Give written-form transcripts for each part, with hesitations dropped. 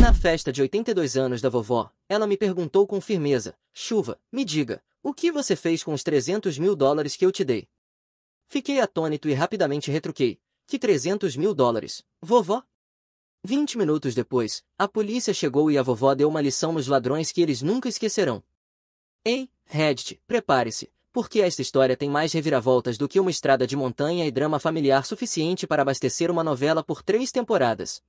Na festa de 82 anos da vovó, ela me perguntou com firmeza: Chuva, me diga, o que você fez com os $300.000 que eu te dei? Fiquei atônito e rapidamente retruquei: Que $300.000, vovó? 20 minutos depois, a polícia chegou e a vovó deu uma lição nos ladrões que eles nunca esquecerão. Ei, Reddit, prepare-se, porque esta história tem mais reviravoltas do que uma estrada de montanha e drama familiar suficiente para abastecer uma novela por 3 temporadas.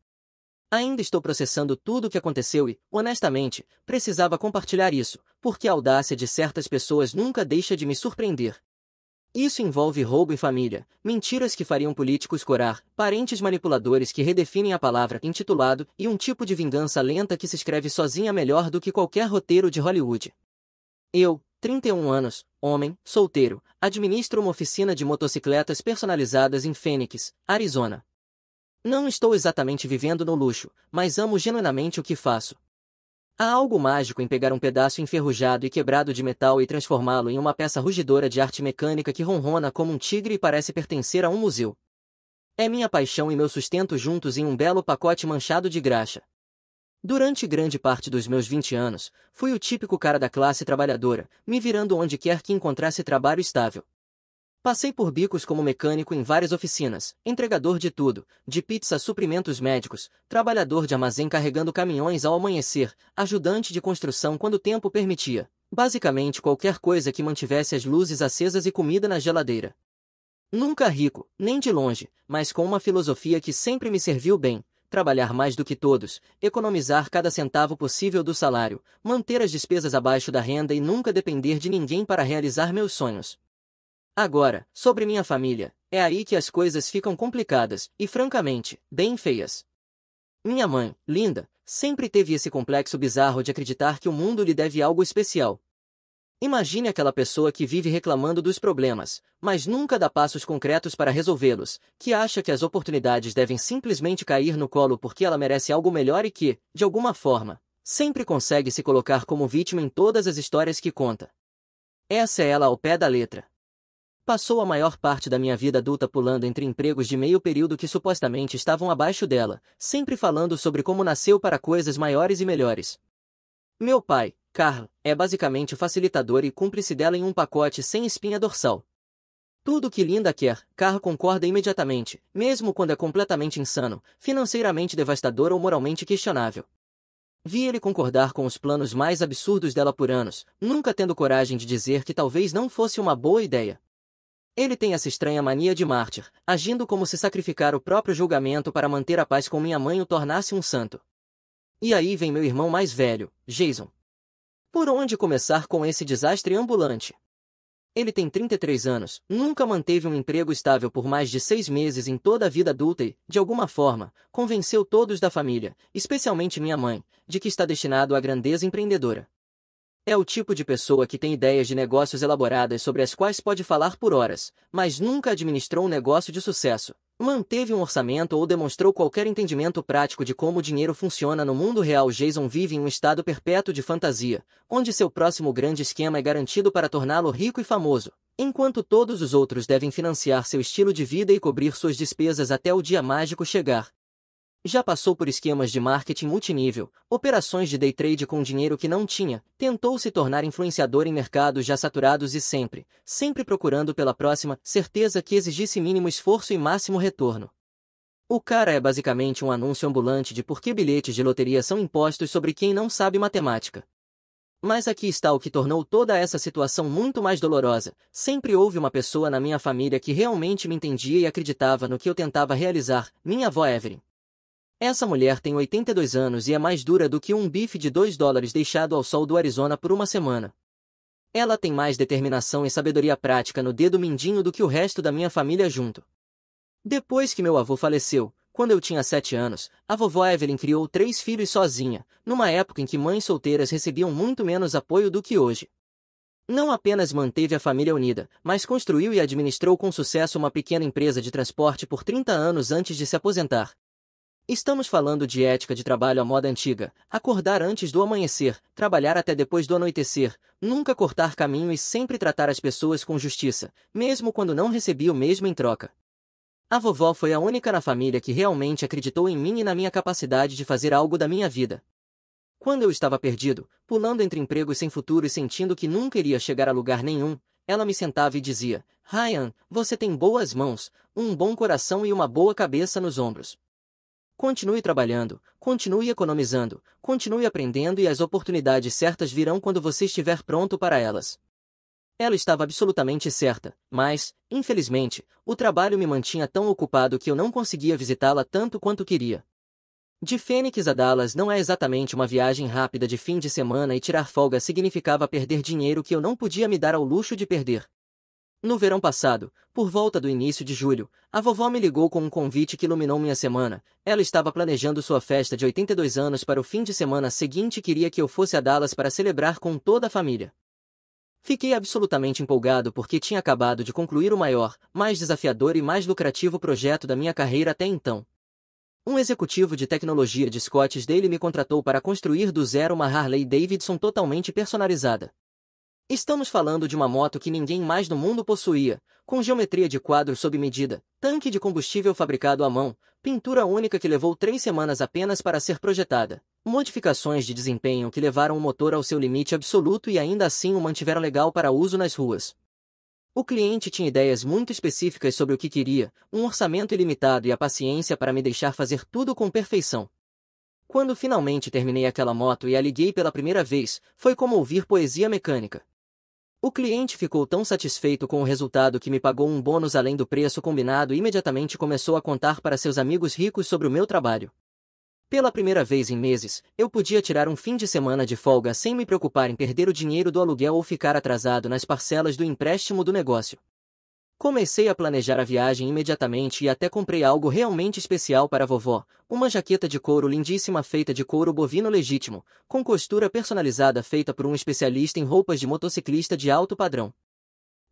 Ainda estou processando tudo o que aconteceu e, honestamente, precisava compartilhar isso, porque a audácia de certas pessoas nunca deixa de me surpreender. Isso envolve roubo em família, mentiras que fariam políticos corar, parentes manipuladores que redefinem a palavra intitulado e um tipo de vingança lenta que se escreve sozinha melhor do que qualquer roteiro de Hollywood. Eu, 31 anos, homem, solteiro, administro uma oficina de motocicletas personalizadas em Phoenix, Arizona. Não estou exatamente vivendo no luxo, mas amo genuinamente o que faço. Há algo mágico em pegar um pedaço enferrujado e quebrado de metal e transformá-lo em uma peça rugidora de arte mecânica que ronrona como um tigre e parece pertencer a um museu. É minha paixão e meu sustento juntos em um belo pacote manchado de graxa. Durante grande parte dos meus 20 anos, fui o típico cara da classe trabalhadora, me virando onde quer que encontrasse trabalho estável. Passei por bicos como mecânico em várias oficinas, entregador de tudo, de pizza a suprimentos médicos, trabalhador de armazém carregando caminhões ao amanhecer, ajudante de construção quando o tempo permitia. Basicamente qualquer coisa que mantivesse as luzes acesas e comida na geladeira. Nunca rico, nem de longe, mas com uma filosofia que sempre me serviu bem: trabalhar mais do que todos, economizar cada centavo possível do salário, manter as despesas abaixo da renda e nunca depender de ninguém para realizar meus sonhos. Agora, sobre minha família, é aí que as coisas ficam complicadas e, francamente, bem feias. Minha mãe, Linda, sempre teve esse complexo bizarro de acreditar que o mundo lhe deve algo especial. Imagine aquela pessoa que vive reclamando dos problemas, mas nunca dá passos concretos para resolvê-los, que acha que as oportunidades devem simplesmente cair no colo porque ela merece algo melhor e que, de alguma forma, sempre consegue se colocar como vítima em todas as histórias que conta. Essa é ela ao pé da letra. Passou a maior parte da minha vida adulta pulando entre empregos de meio período que supostamente estavam abaixo dela, sempre falando sobre como nasceu para coisas maiores e melhores. Meu pai, Carl, é basicamente o facilitador e cúmplice dela em um pacote sem espinha dorsal. Tudo que Linda quer, Carl concorda imediatamente, mesmo quando é completamente insano, financeiramente devastador ou moralmente questionável. Vi ele concordar com os planos mais absurdos dela por anos, nunca tendo coragem de dizer que talvez não fosse uma boa ideia. Ele tem essa estranha mania de mártir, agindo como se sacrificar o próprio julgamento para manter a paz com minha mãe o tornasse um santo. E aí vem meu irmão mais velho, Jason. Por onde começar com esse desastre ambulante? Ele tem 33 anos, nunca manteve um emprego estável por mais de 6 meses em toda a vida adulta e, de alguma forma, convenceu todos da família, especialmente minha mãe, de que está destinado à grandeza empreendedora. É o tipo de pessoa que tem ideias de negócios elaboradas sobre as quais pode falar por horas, mas nunca administrou um negócio de sucesso, manteve um orçamento ou demonstrou qualquer entendimento prático de como o dinheiro funciona no mundo real. Jason vive em um estado perpétuo de fantasia, onde seu próximo grande esquema é garantido para torná-lo rico e famoso, enquanto todos os outros devem financiar seu estilo de vida e cobrir suas despesas até o dia mágico chegar. Já passou por esquemas de marketing multinível, operações de day trade com dinheiro que não tinha, tentou se tornar influenciador em mercados já saturados e sempre procurando pela próxima certeza que exigisse mínimo esforço e máximo retorno. O cara é basicamente um anúncio ambulante de por que bilhetes de loteria são impostos sobre quem não sabe matemática. Mas aqui está o que tornou toda essa situação muito mais dolorosa: sempre houve uma pessoa na minha família que realmente me entendia e acreditava no que eu tentava realizar, minha avó Evelyn. Essa mulher tem 82 anos e é mais dura do que um bife de $2 deixado ao sol do Arizona por uma semana. Ela tem mais determinação e sabedoria prática no dedo mindinho do que o resto da minha família junto. Depois que meu avô faleceu, quando eu tinha 7 anos, a vovó Evelyn criou 3 filhos sozinha, numa época em que mães solteiras recebiam muito menos apoio do que hoje. Não apenas manteve a família unida, mas construiu e administrou com sucesso uma pequena empresa de transporte por 30 anos antes de se aposentar. Estamos falando de ética de trabalho à moda antiga: acordar antes do amanhecer, trabalhar até depois do anoitecer, nunca cortar caminho e sempre tratar as pessoas com justiça, mesmo quando não recebia o mesmo em troca. A vovó foi a única na família que realmente acreditou em mim e na minha capacidade de fazer algo da minha vida. Quando eu estava perdido, pulando entre empregos sem futuro e sentindo que nunca iria chegar a lugar nenhum, ela me sentava e dizia: Ryan, você tem boas mãos, um bom coração e uma boa cabeça nos ombros. Continue trabalhando, continue economizando, continue aprendendo e as oportunidades certas virão quando você estiver pronto para elas. Ela estava absolutamente certa, mas, infelizmente, o trabalho me mantinha tão ocupado que eu não conseguia visitá-la tanto quanto queria. De Phoenix a Dallas não é exatamente uma viagem rápida de fim de semana e tirar folga significava perder dinheiro que eu não podia me dar ao luxo de perder. No verão passado, por volta do início de julho, a vovó me ligou com um convite que iluminou minha semana. Ela estava planejando sua festa de 82 anos para o fim de semana seguinte e queria que eu fosse a Dallas para celebrar com toda a família. Fiquei absolutamente empolgado porque tinha acabado de concluir o maior, mais desafiador e mais lucrativo projeto da minha carreira até então. Um executivo de tecnologia de Scottsdale me contratou para construir do zero uma Harley Davidson totalmente personalizada. Estamos falando de uma moto que ninguém mais no mundo possuía, com geometria de quadro sob medida, tanque de combustível fabricado à mão, pintura única que levou 3 semanas apenas para ser projetada, modificações de desempenho que levaram o motor ao seu limite absoluto e ainda assim o mantiveram legal para uso nas ruas. O cliente tinha ideias muito específicas sobre o que queria, um orçamento ilimitado e a paciência para me deixar fazer tudo com perfeição. Quando finalmente terminei aquela moto e a liguei pela primeira vez, foi como ouvir poesia mecânica. O cliente ficou tão satisfeito com o resultado que me pagou um bônus além do preço combinado e imediatamente começou a contar para seus amigos ricos sobre o meu trabalho. Pela primeira vez em meses, eu podia tirar um fim de semana de folga sem me preocupar em perder o dinheiro do aluguel ou ficar atrasado nas parcelas do empréstimo do negócio. Comecei a planejar a viagem imediatamente e até comprei algo realmente especial para a vovó, uma jaqueta de couro lindíssima feita de couro bovino legítimo, com costura personalizada feita por um especialista em roupas de motociclista de alto padrão.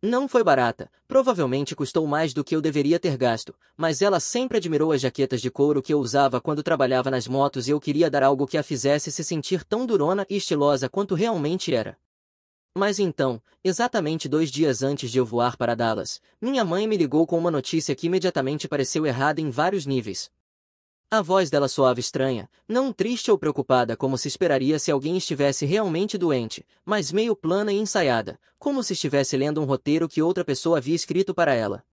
Não foi barata, provavelmente custou mais do que eu deveria ter gasto, mas ela sempre admirou as jaquetas de couro que eu usava quando trabalhava nas motos e eu queria dar algo que a fizesse se sentir tão durona e estilosa quanto realmente era. Mas então, exatamente 2 dias antes de eu voar para Dallas, minha mãe me ligou com uma notícia que imediatamente pareceu errada em vários níveis. A voz dela soava estranha, não triste ou preocupada como se esperaria se alguém estivesse realmente doente, mas meio plana e ensaiada, como se estivesse lendo um roteiro que outra pessoa havia escrito para ela.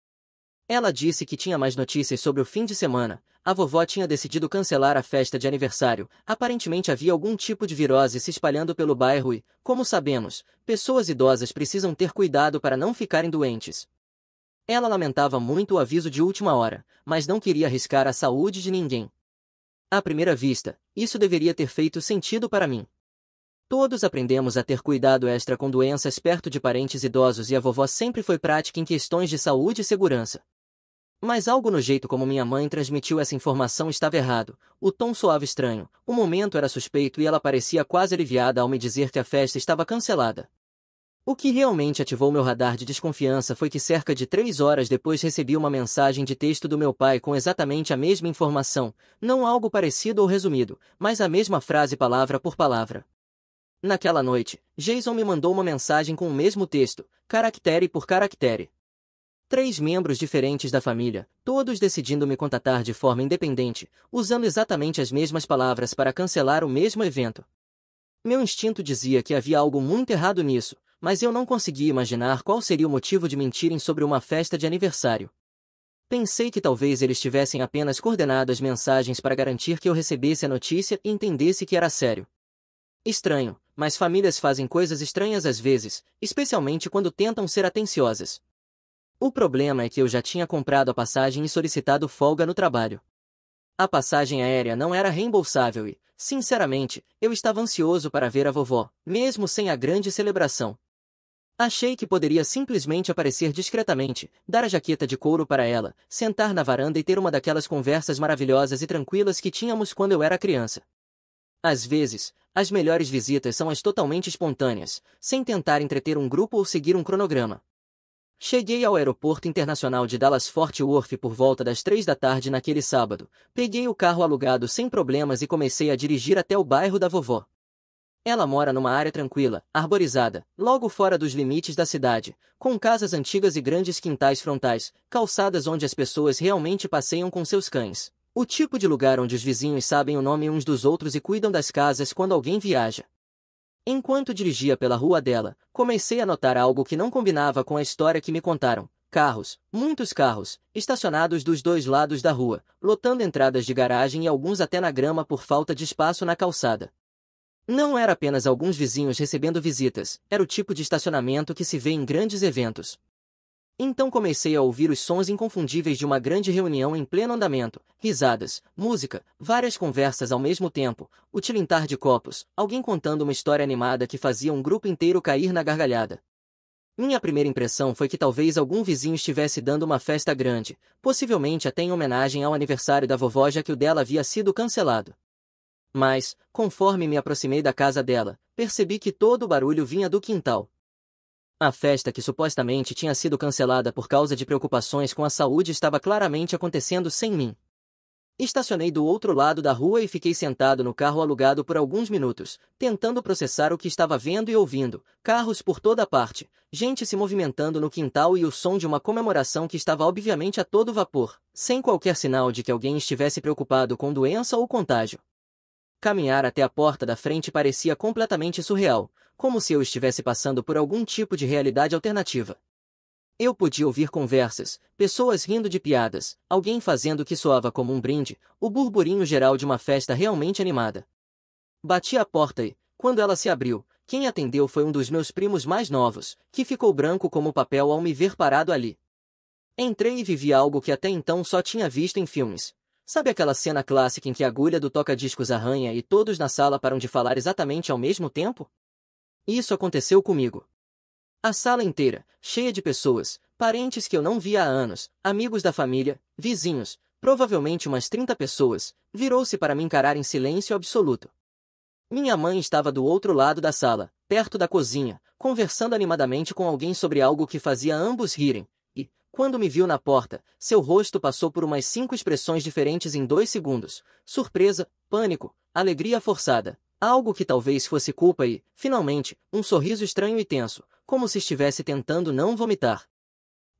Ela disse que tinha mais notícias sobre o fim de semana. A vovó tinha decidido cancelar a festa de aniversário. Aparentemente havia algum tipo de virose se espalhando pelo bairro e, como sabemos, pessoas idosas precisam ter cuidado para não ficarem doentes. Ela lamentava muito o aviso de última hora, mas não queria arriscar a saúde de ninguém. À primeira vista, isso deveria ter feito sentido para mim. Todos aprendemos a ter cuidado extra com doenças perto de parentes idosos e a vovó sempre foi prática em questões de saúde e segurança. Mas algo no jeito como minha mãe transmitiu essa informação estava errado, o tom soava estranho, o momento era suspeito e ela parecia quase aliviada ao me dizer que a festa estava cancelada. O que realmente ativou meu radar de desconfiança foi que cerca de 3 horas depois recebi uma mensagem de texto do meu pai com exatamente a mesma informação, não algo parecido ou resumido, mas a mesma frase palavra por palavra. Naquela noite, Jason me mandou uma mensagem com o mesmo texto, caractere por caractere. 3 membros diferentes da família, todos decidindo me contatar de forma independente, usando exatamente as mesmas palavras para cancelar o mesmo evento. Meu instinto dizia que havia algo muito errado nisso, mas eu não conseguia imaginar qual seria o motivo de mentirem sobre uma festa de aniversário. Pensei que talvez eles tivessem apenas coordenado as mensagens para garantir que eu recebesse a notícia e entendesse que era sério. Estranho, mas famílias fazem coisas estranhas às vezes, especialmente quando tentam ser atenciosas. O problema é que eu já tinha comprado a passagem e solicitado folga no trabalho. A passagem aérea não era reembolsável e, sinceramente, eu estava ansioso para ver a vovó, mesmo sem a grande celebração. Achei que poderia simplesmente aparecer discretamente, dar a jaqueta de couro para ela, sentar na varanda e ter uma daquelas conversas maravilhosas e tranquilas que tínhamos quando eu era criança. Às vezes, as melhores visitas são as totalmente espontâneas, sem tentar entreter um grupo ou seguir um cronograma. Cheguei ao aeroporto internacional de Dallas-Fort Worth por volta das 3 da tarde naquele sábado, peguei o carro alugado sem problemas e comecei a dirigir até o bairro da vovó. Ela mora numa área tranquila, arborizada, logo fora dos limites da cidade, com casas antigas e grandes quintais frontais, calçadas onde as pessoas realmente passeiam com seus cães. O tipo de lugar onde os vizinhos sabem o nome uns dos outros e cuidam das casas quando alguém viaja. Enquanto dirigia pela rua dela, comecei a notar algo que não combinava com a história que me contaram. Carros, muitos carros, estacionados dos dois lados da rua, lotando entradas de garagem e alguns até na grama por falta de espaço na calçada. Não era apenas alguns vizinhos recebendo visitas, era o tipo de estacionamento que se vê em grandes eventos. Então comecei a ouvir os sons inconfundíveis de uma grande reunião em pleno andamento, risadas, música, várias conversas ao mesmo tempo, o tilintar de copos, alguém contando uma história animada que fazia um grupo inteiro cair na gargalhada. Minha primeira impressão foi que talvez algum vizinho estivesse dando uma festa grande, possivelmente até em homenagem ao aniversário da vovó já que o dela havia sido cancelado. Mas, conforme me aproximei da casa dela, percebi que todo o barulho vinha do quintal. A festa que supostamente tinha sido cancelada por causa de preocupações com a saúde estava claramente acontecendo sem mim. Estacionei do outro lado da rua e fiquei sentado no carro alugado por alguns minutos, tentando processar o que estava vendo e ouvindo, carros por toda parte, gente se movimentando no quintal e o som de uma comemoração que estava obviamente a todo vapor, sem qualquer sinal de que alguém estivesse preocupado com doença ou contágio. Caminhar até a porta da frente parecia completamente surreal, como se eu estivesse passando por algum tipo de realidade alternativa. Eu podia ouvir conversas, pessoas rindo de piadas, alguém fazendo o que soava como um brinde, o burburinho geral de uma festa realmente animada. Bati a porta e, quando ela se abriu, quem atendeu foi um dos meus primos mais novos, que ficou branco como papel ao me ver parado ali. Entrei e vivi algo que até então só tinha visto em filmes. Sabe aquela cena clássica em que a agulha do toca-discos arranha e todos na sala param de falar exatamente ao mesmo tempo? Isso aconteceu comigo. A sala inteira, cheia de pessoas, parentes que eu não via há anos, amigos da família, vizinhos, provavelmente umas 30 pessoas, virou-se para me encarar em silêncio absoluto. Minha mãe estava do outro lado da sala, perto da cozinha, conversando animadamente com alguém sobre algo que fazia ambos rirem, e, quando me viu na porta, seu rosto passou por umas 5 expressões diferentes em 2 segundos: surpresa, pânico, alegria forçada, algo que talvez fosse culpa e, finalmente, um sorriso estranho e tenso, como se estivesse tentando não vomitar.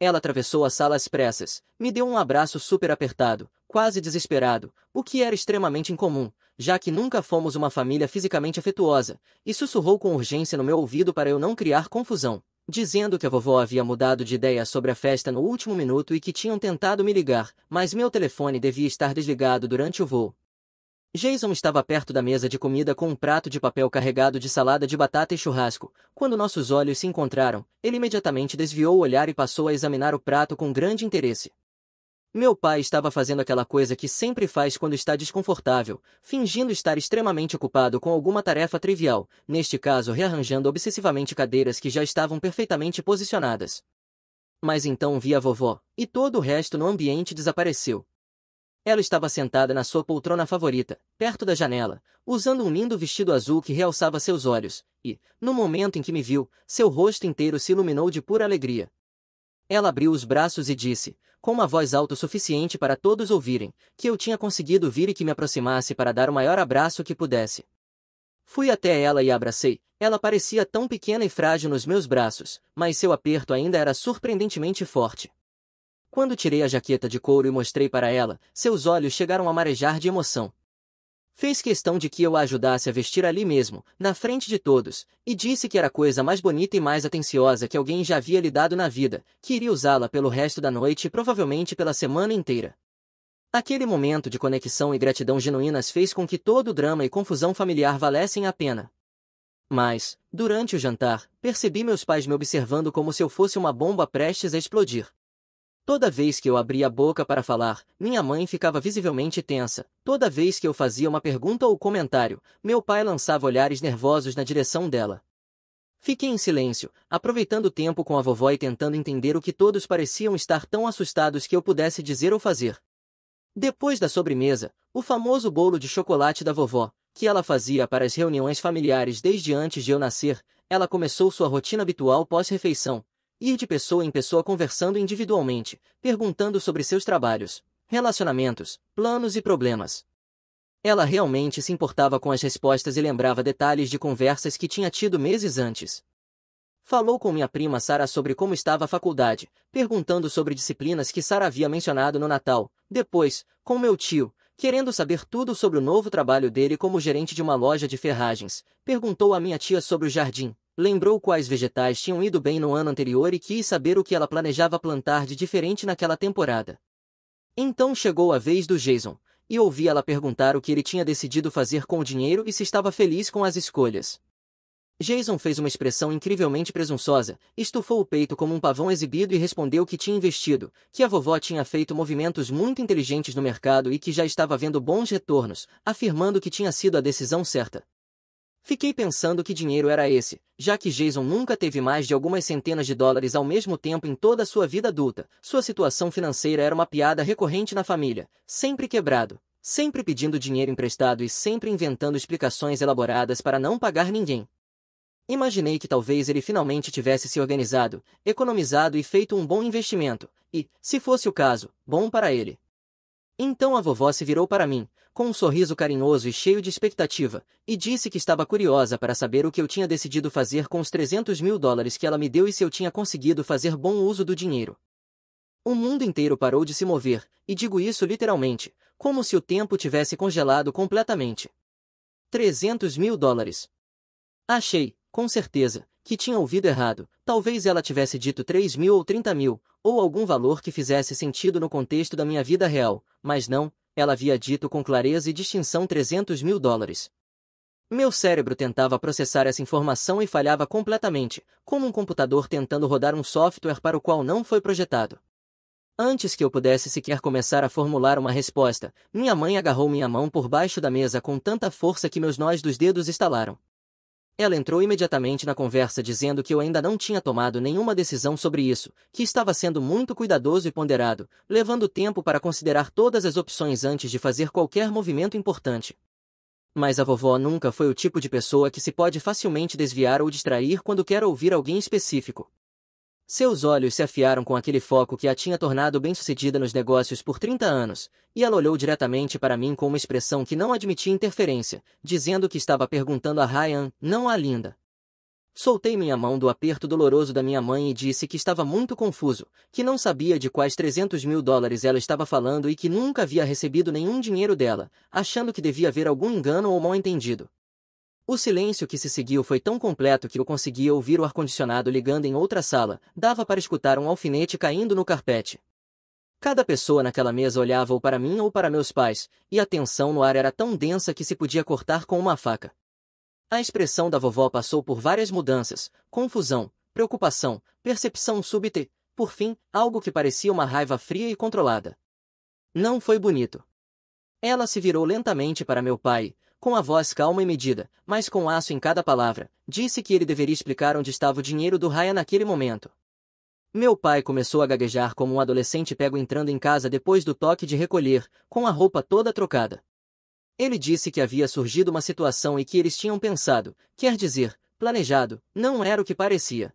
Ela atravessou a sala às pressas, me deu um abraço super apertado, quase desesperado, o que era extremamente incomum, já que nunca fomos uma família fisicamente afetuosa, e sussurrou com urgência no meu ouvido para eu não criar confusão, dizendo que a vovó havia mudado de ideia sobre a festa no último minuto e que tinham tentado me ligar, mas meu telefone devia estar desligado durante o voo. Jason estava perto da mesa de comida com um prato de papel carregado de salada de batata e churrasco. Quando nossos olhos se encontraram, ele imediatamente desviou o olhar e passou a examinar o prato com grande interesse. Meu pai estava fazendo aquela coisa que sempre faz quando está desconfortável, fingindo estar extremamente ocupado com alguma tarefa trivial, neste caso rearranjando obsessivamente cadeiras que já estavam perfeitamente posicionadas. Mas então vi a vovó, e todo o resto no ambiente desapareceu. Ela estava sentada na sua poltrona favorita, perto da janela, usando um lindo vestido azul que realçava seus olhos, e, no momento em que me viu, seu rosto inteiro se iluminou de pura alegria. Ela abriu os braços e disse, com uma voz alta o suficiente para todos ouvirem, que eu tinha conseguido vir e que me aproximasse para dar o maior abraço que pudesse. Fui até ela e a abracei. Ela parecia tão pequena e frágil nos meus braços, mas seu aperto ainda era surpreendentemente forte. Quando tirei a jaqueta de couro e mostrei para ela, seus olhos chegaram a marejar de emoção. Fez questão de que eu a ajudasse a vestir ali mesmo, na frente de todos, e disse que era a coisa mais bonita e mais atenciosa que alguém já havia lhe dado na vida, que iria usá-la pelo resto da noite e provavelmente pela semana inteira. Aquele momento de conexão e gratidão genuínas fez com que todo o drama e confusão familiar valessem a pena. Mas, durante o jantar, percebi meus pais me observando como se eu fosse uma bomba prestes a explodir. Toda vez que eu abria a boca para falar, minha mãe ficava visivelmente tensa. Toda vez que eu fazia uma pergunta ou comentário, meu pai lançava olhares nervosos na direção dela. Fiquei em silêncio, aproveitando o tempo com a vovó e tentando entender o que todos pareciam estar tão assustados que eu pudesse dizer ou fazer. Depois da sobremesa, o famoso bolo de chocolate da vovó, que ela fazia para as reuniões familiares desde antes de eu nascer, ela começou sua rotina habitual pós-refeição. Ir de pessoa em pessoa conversando individualmente, perguntando sobre seus trabalhos, relacionamentos, planos e problemas. Ela realmente se importava com as respostas e lembrava detalhes de conversas que tinha tido meses antes. Falou com minha prima Sara sobre como estava a faculdade, perguntando sobre disciplinas que Sara havia mencionado no Natal. Depois, com meu tio, querendo saber tudo sobre o novo trabalho dele como gerente de uma loja de ferragens, perguntou à minha tia sobre o jardim, lembrou quais vegetais tinham ido bem no ano anterior e quis saber o que ela planejava plantar de diferente naquela temporada. Então chegou a vez do Jason, e ouvi ela perguntar o que ele tinha decidido fazer com o dinheiro e se estava feliz com as escolhas. Jason fez uma expressão incrivelmente presunçosa, estufou o peito como um pavão exibido e respondeu que tinha investido, que a vovó tinha feito movimentos muito inteligentes no mercado e que já estava vendo bons retornos, afirmando que tinha sido a decisão certa. Fiquei pensando que dinheiro era esse, já que Jason nunca teve mais de algumas centenas de dólares ao mesmo tempo em toda a sua vida adulta. Sua situação financeira era uma piada recorrente na família, sempre quebrado, sempre pedindo dinheiro emprestado e sempre inventando explicações elaboradas para não pagar ninguém. Imaginei que talvez ele finalmente tivesse se organizado, economizado e feito um bom investimento, e, se fosse o caso, bom para ele. Então a vovó se virou para mim, com um sorriso carinhoso e cheio de expectativa, e disse que estava curiosa para saber o que eu tinha decidido fazer com os 300 mil dólares que ela me deu e se eu tinha conseguido fazer bom uso do dinheiro. O mundo inteiro parou de se mover, e digo isso literalmente, como se o tempo tivesse congelado completamente. 300 mil dólares. Achei, com certeza, que tinha ouvido errado. Talvez ela tivesse dito 3 mil ou 30 mil, ou algum valor que fizesse sentido no contexto da minha vida real, mas não, ela havia dito com clareza e distinção 300 mil dólares. Meu cérebro tentava processar essa informação e falhava completamente, como um computador tentando rodar um software para o qual não foi projetado. Antes que eu pudesse sequer começar a formular uma resposta, minha mãe agarrou minha mão por baixo da mesa com tanta força que meus nós dos dedos estalaram. Ela entrou imediatamente na conversa dizendo que eu ainda não tinha tomado nenhuma decisão sobre isso, que estava sendo muito cuidadoso e ponderado, levando tempo para considerar todas as opções antes de fazer qualquer movimento importante. Mas a vovó nunca foi o tipo de pessoa que se pode facilmente desviar ou distrair quando quer ouvir alguém específico. Seus olhos se afiaram com aquele foco que a tinha tornado bem-sucedida nos negócios por 30 anos, e ela olhou diretamente para mim com uma expressão que não admitia interferência, dizendo que estava perguntando a Ryan, não a Linda. Soltei minha mão do aperto doloroso da minha mãe e disse que estava muito confuso, que não sabia de quais 300 mil dólares ela estava falando e que nunca havia recebido nenhum dinheiro dela, achando que devia haver algum engano ou mal-entendido. O silêncio que se seguiu foi tão completo que eu conseguia ouvir o ar-condicionado ligando em outra sala, dava para escutar um alfinete caindo no carpete. Cada pessoa naquela mesa olhava ou para mim ou para meus pais, e a tensão no ar era tão densa que se podia cortar com uma faca. A expressão da vovó passou por várias mudanças, confusão, preocupação, percepção súbita e, por fim, algo que parecia uma raiva fria e controlada. Não foi bonito. Ela se virou lentamente para meu pai, com a voz calma e medida, mas com aço em cada palavra, disse que ele deveria explicar onde estava o dinheiro do Ryan naquele momento. Meu pai começou a gaguejar como um adolescente pego entrando em casa depois do toque de recolher, com a roupa toda trocada. Ele disse que havia surgido uma situação e que eles tinham pensado, quer dizer, planejado, não era o que parecia.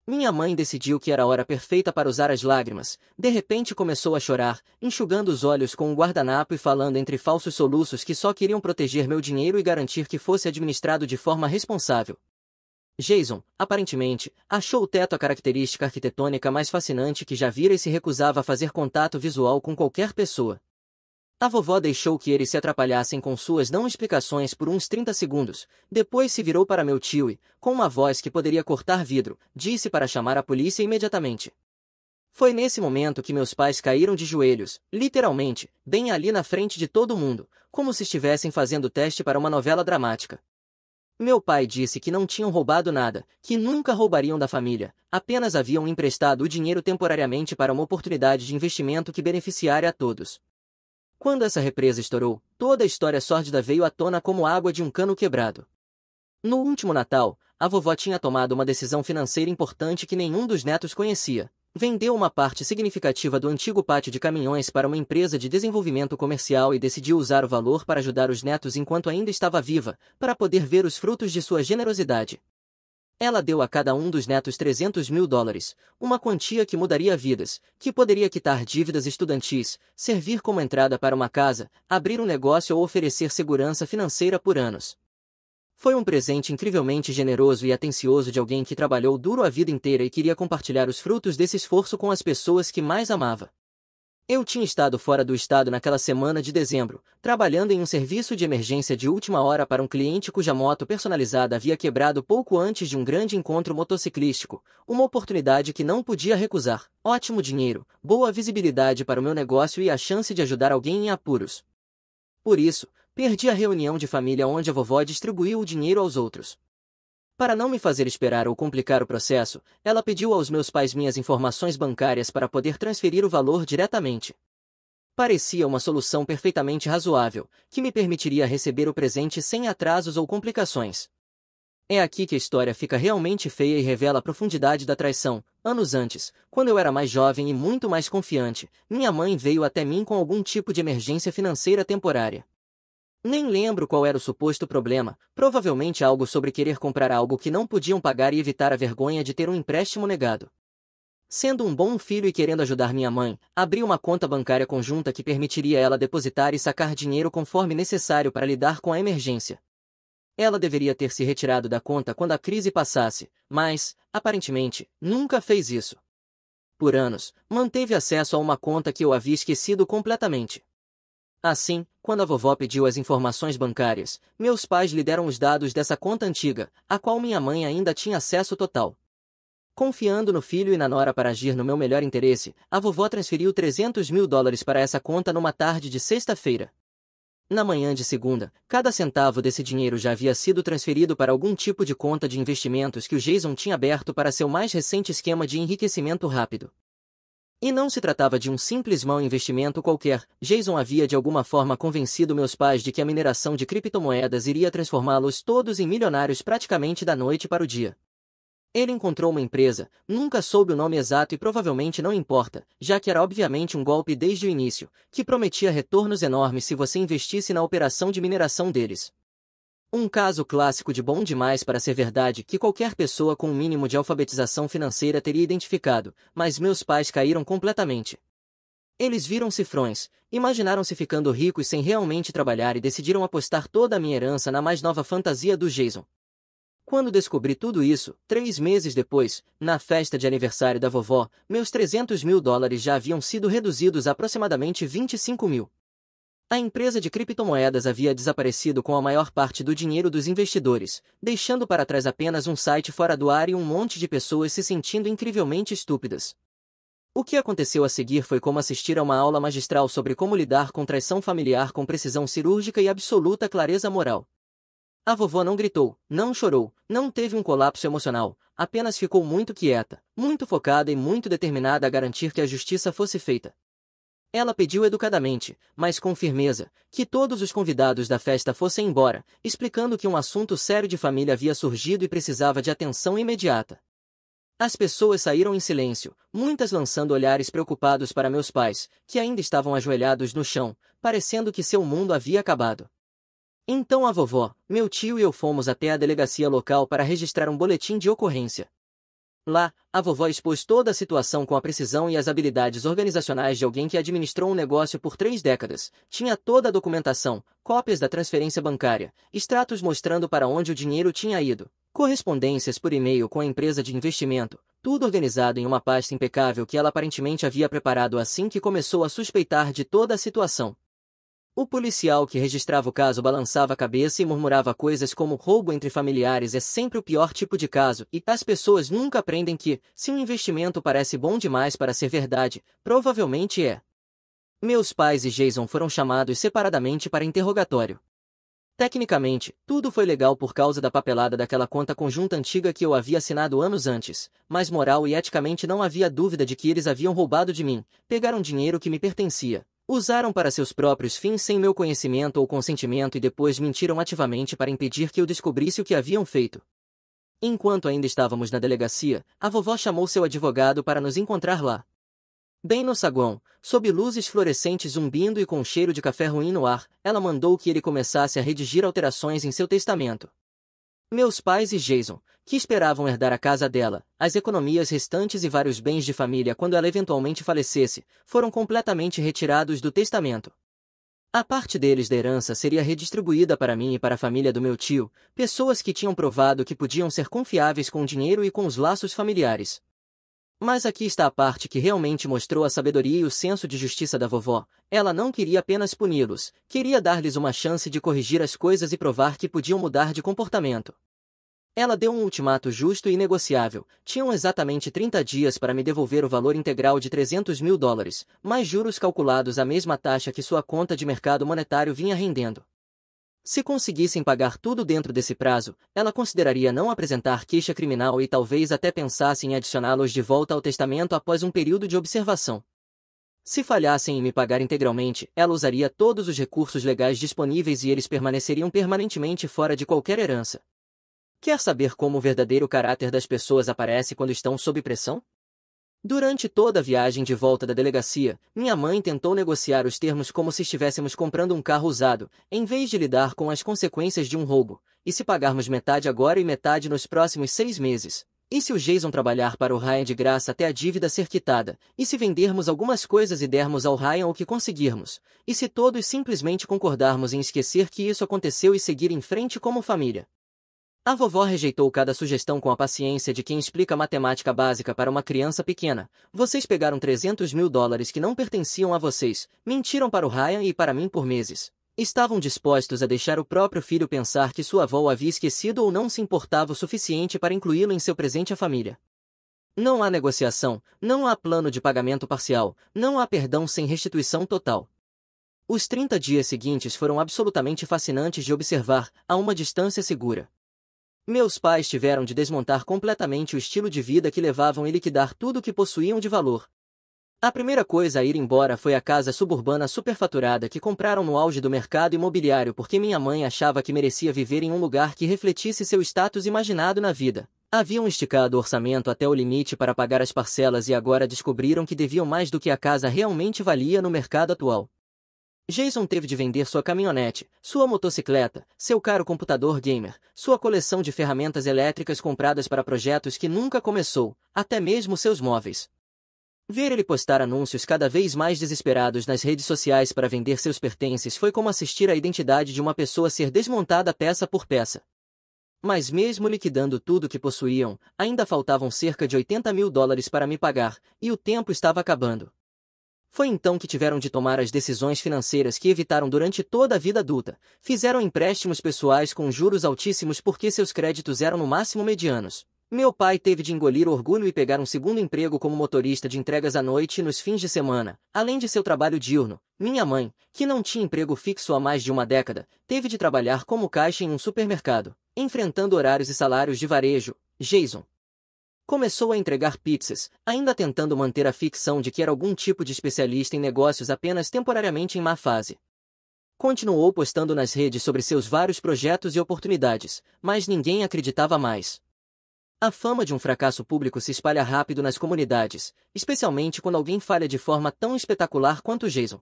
Minha mãe decidiu que era a hora perfeita para usar as lágrimas, de repente começou a chorar, enxugando os olhos com um guardanapo e falando entre falsos soluços que só queriam proteger meu dinheiro e garantir que fosse administrado de forma responsável. Jason, aparentemente, achou o teto a característica arquitetônica mais fascinante que já vira e se recusava a fazer contato visual com qualquer pessoa. A vovó deixou que eles se atrapalhassem com suas não explicações por uns 30 segundos, depois se virou para meu tio e, com uma voz que poderia cortar vidro, disse para chamar a polícia imediatamente. Foi nesse momento que meus pais caíram de joelhos, literalmente, bem ali na frente de todo mundo, como se estivessem fazendo teste para uma novela dramática. Meu pai disse que não tinham roubado nada, que nunca roubariam da família, apenas haviam emprestado o dinheiro temporariamente para uma oportunidade de investimento que beneficiaria a todos. Quando essa represa estourou, toda a história sórdida veio à tona como água de um cano quebrado. No último Natal, a vovó tinha tomado uma decisão financeira importante que nenhum dos netos conhecia. Vendeu uma parte significativa do antigo pátio de caminhões para uma empresa de desenvolvimento comercial e decidiu usar o valor para ajudar os netos enquanto ainda estava viva, para poder ver os frutos de sua generosidade. Ela deu a cada um dos netos 300 mil dólares, uma quantia que mudaria vidas, que poderia quitar dívidas estudantis, servir como entrada para uma casa, abrir um negócio ou oferecer segurança financeira por anos. Foi um presente incrivelmente generoso e atencioso de alguém que trabalhou duro a vida inteira e queria compartilhar os frutos desse esforço com as pessoas que mais amava. Eu tinha estado fora do estado naquela semana de dezembro, trabalhando em um serviço de emergência de última hora para um cliente cuja moto personalizada havia quebrado pouco antes de um grande encontro motociclístico, uma oportunidade que não podia recusar, ótimo dinheiro, boa visibilidade para o meu negócio e a chance de ajudar alguém em apuros. Por isso, perdi a reunião de família onde a vovó distribuiu o dinheiro aos outros. Para não me fazer esperar ou complicar o processo, ela pediu aos meus pais minhas informações bancárias para poder transferir o valor diretamente. Parecia uma solução perfeitamente razoável, que me permitiria receber o presente sem atrasos ou complicações. É aqui que a história fica realmente feia e revela a profundidade da traição. Anos antes, quando eu era mais jovem e muito mais confiante, minha mãe veio até mim com algum tipo de emergência financeira temporária. Nem lembro qual era o suposto problema, provavelmente algo sobre querer comprar algo que não podiam pagar e evitar a vergonha de ter um empréstimo negado. Sendo um bom filho e querendo ajudar minha mãe, abri uma conta bancária conjunta que permitiria ela depositar e sacar dinheiro conforme necessário para lidar com a emergência. Ela deveria ter se retirado da conta quando a crise passasse, mas, aparentemente, nunca fez isso. Por anos, manteve acesso a uma conta que eu havia esquecido completamente. Assim, quando a vovó pediu as informações bancárias, meus pais lhe deram os dados dessa conta antiga, a qual minha mãe ainda tinha acesso total. Confiando no filho e na nora para agir no meu melhor interesse, a vovó transferiu 300 mil dólares para essa conta numa tarde de sexta-feira. Na manhã de segunda, cada centavo desse dinheiro já havia sido transferido para algum tipo de conta de investimentos que o Jason tinha aberto para seu mais recente esquema de enriquecimento rápido. E não se tratava de um simples mau investimento qualquer. Jason havia de alguma forma convencido meus pais de que a mineração de criptomoedas iria transformá-los todos em milionários praticamente da noite para o dia. Ele encontrou uma empresa, nunca soube o nome exato e provavelmente não importa, já que era obviamente um golpe desde o início, que prometia retornos enormes se você investisse na operação de mineração deles. Um caso clássico de bom demais para ser verdade que qualquer pessoa com um mínimo de alfabetização financeira teria identificado, mas meus pais caíram completamente. Eles viram cifrões, imaginaram-se ficando ricos sem realmente trabalhar e decidiram apostar toda a minha herança na mais nova fantasia do Jason. Quando descobri tudo isso, 3 meses depois, na festa de aniversário da vovó, meus 300 mil dólares já haviam sido reduzidos a aproximadamente 25 mil. A empresa de criptomoedas havia desaparecido com a maior parte do dinheiro dos investidores, deixando para trás apenas um site fora do ar e um monte de pessoas se sentindo incrivelmente estúpidas. O que aconteceu a seguir foi como assistir a uma aula magistral sobre como lidar com traição familiar com precisão cirúrgica e absoluta clareza moral. A vovó não gritou, não chorou, não teve um colapso emocional, apenas ficou muito quieta, muito focada e muito determinada a garantir que a justiça fosse feita. Ela pediu educadamente, mas com firmeza, que todos os convidados da festa fossem embora, explicando que um assunto sério de família havia surgido e precisava de atenção imediata. As pessoas saíram em silêncio, muitas lançando olhares preocupados para meus pais, que ainda estavam ajoelhados no chão, parecendo que seu mundo havia acabado. Então a vovó, meu tio e eu fomos até a delegacia local para registrar um boletim de ocorrência. Lá, a vovó expôs toda a situação com a precisão e as habilidades organizacionais de alguém que administrou um negócio por 3 décadas. Tinha toda a documentação, cópias da transferência bancária, extratos mostrando para onde o dinheiro tinha ido, correspondências por e-mail com a empresa de investimento, tudo organizado em uma pasta impecável que ela aparentemente havia preparado assim que começou a suspeitar de toda a situação. O policial que registrava o caso balançava a cabeça e murmurava coisas como roubo entre familiares é sempre o pior tipo de caso e as pessoas nunca aprendem que, se um investimento parece bom demais para ser verdade, provavelmente é. Meus pais e Jason foram chamados separadamente para interrogatório. Tecnicamente, tudo foi legal por causa da papelada daquela conta conjunta antiga que eu havia assinado anos antes, mas moral e eticamente não havia dúvida de que eles haviam roubado de mim, pegaram dinheiro que me pertencia. Usaram para seus próprios fins sem meu conhecimento ou consentimento e depois mentiram ativamente para impedir que eu descobrisse o que haviam feito. Enquanto ainda estávamos na delegacia, a vovó chamou seu advogado para nos encontrar lá. Bem no saguão, sob luzes fluorescentes zumbindo e com cheiro de café ruim no ar, ela mandou que ele começasse a redigir alterações em seu testamento. Meus pais e Jason, que esperavam herdar a casa dela, as economias restantes e vários bens de família quando ela eventualmente falecesse, foram completamente retirados do testamento. A parte deles da herança seria redistribuída para mim e para a família do meu tio, pessoas que tinham provado que podiam ser confiáveis com o dinheiro e com os laços familiares. Mas aqui está a parte que realmente mostrou a sabedoria e o senso de justiça da vovó. Ela não queria apenas puni-los, queria dar-lhes uma chance de corrigir as coisas e provar que podiam mudar de comportamento. Ela deu um ultimato justo e inegociável. Tinham exatamente 30 dias para me devolver o valor integral de 300 mil dólares, mais juros calculados à mesma taxa que sua conta de mercado monetário vinha rendendo. Se conseguissem pagar tudo dentro desse prazo, ela consideraria não apresentar queixa criminal e talvez até pensasse em adicioná-los de volta ao testamento após um período de observação. Se falhassem em me pagar integralmente, ela usaria todos os recursos legais disponíveis e eles permaneceriam permanentemente fora de qualquer herança. Quer saber como o verdadeiro caráter das pessoas aparece quando estão sob pressão? Durante toda a viagem de volta da delegacia, minha mãe tentou negociar os termos como se estivéssemos comprando um carro usado, em vez de lidar com as consequências de um roubo. E se pagarmos metade agora e metade nos próximos 6 meses? E se o Jason trabalhar para o Ryan de graça até a dívida ser quitada? E se vendermos algumas coisas e dermos ao Ryan o que conseguirmos? E se todos simplesmente concordarmos em esquecer que isso aconteceu e seguir em frente como família? A vovó rejeitou cada sugestão com a paciência de quem explica matemática básica para uma criança pequena. Vocês pegaram 300 mil dólares que não pertenciam a vocês, mentiram para o Ryan e para mim por meses. Estavam dispostos a deixar o próprio filho pensar que sua avó o havia esquecido ou não se importava o suficiente para incluí-lo em seu presente à família. Não há negociação, não há plano de pagamento parcial, não há perdão sem restituição total. Os 30 dias seguintes foram absolutamente fascinantes de observar, a uma distância segura. Meus pais tiveram de desmontar completamente o estilo de vida que levavam e liquidar tudo o que possuíam de valor. A primeira coisa a ir embora foi a casa suburbana superfaturada que compraram no auge do mercado imobiliário porque minha mãe achava que merecia viver em um lugar que refletisse seu status imaginado na vida. Haviam esticado o orçamento até o limite para pagar as parcelas e agora descobriram que deviam mais do que a casa realmente valia no mercado atual. Jason teve de vender sua caminhonete, sua motocicleta, seu caro computador gamer, sua coleção de ferramentas elétricas compradas para projetos que nunca começou, até mesmo seus móveis. Ver ele postar anúncios cada vez mais desesperados nas redes sociais para vender seus pertences foi como assistir à identidade de uma pessoa ser desmontada peça por peça. Mas mesmo liquidando tudo que possuíam, ainda faltavam cerca de 80 mil dólares para me pagar, e o tempo estava acabando. Foi então que tiveram de tomar as decisões financeiras que evitaram durante toda a vida adulta. Fizeram empréstimos pessoais com juros altíssimos porque seus créditos eram no máximo medianos. Meu pai teve de engolir o orgulho e pegar um segundo emprego como motorista de entregas à noite e nos fins de semana, além de seu trabalho diurno. Minha mãe, que não tinha emprego fixo há mais de uma década, teve de trabalhar como caixa em um supermercado, enfrentando horários e salários de varejo. Jason começou a entregar pizzas, ainda tentando manter a ficção de que era algum tipo de especialista em negócios apenas temporariamente em má fase. Continuou postando nas redes sobre seus vários projetos e oportunidades, mas ninguém acreditava mais. A fama de um fracasso público se espalha rápido nas comunidades, especialmente quando alguém falha de forma tão espetacular quanto Jason.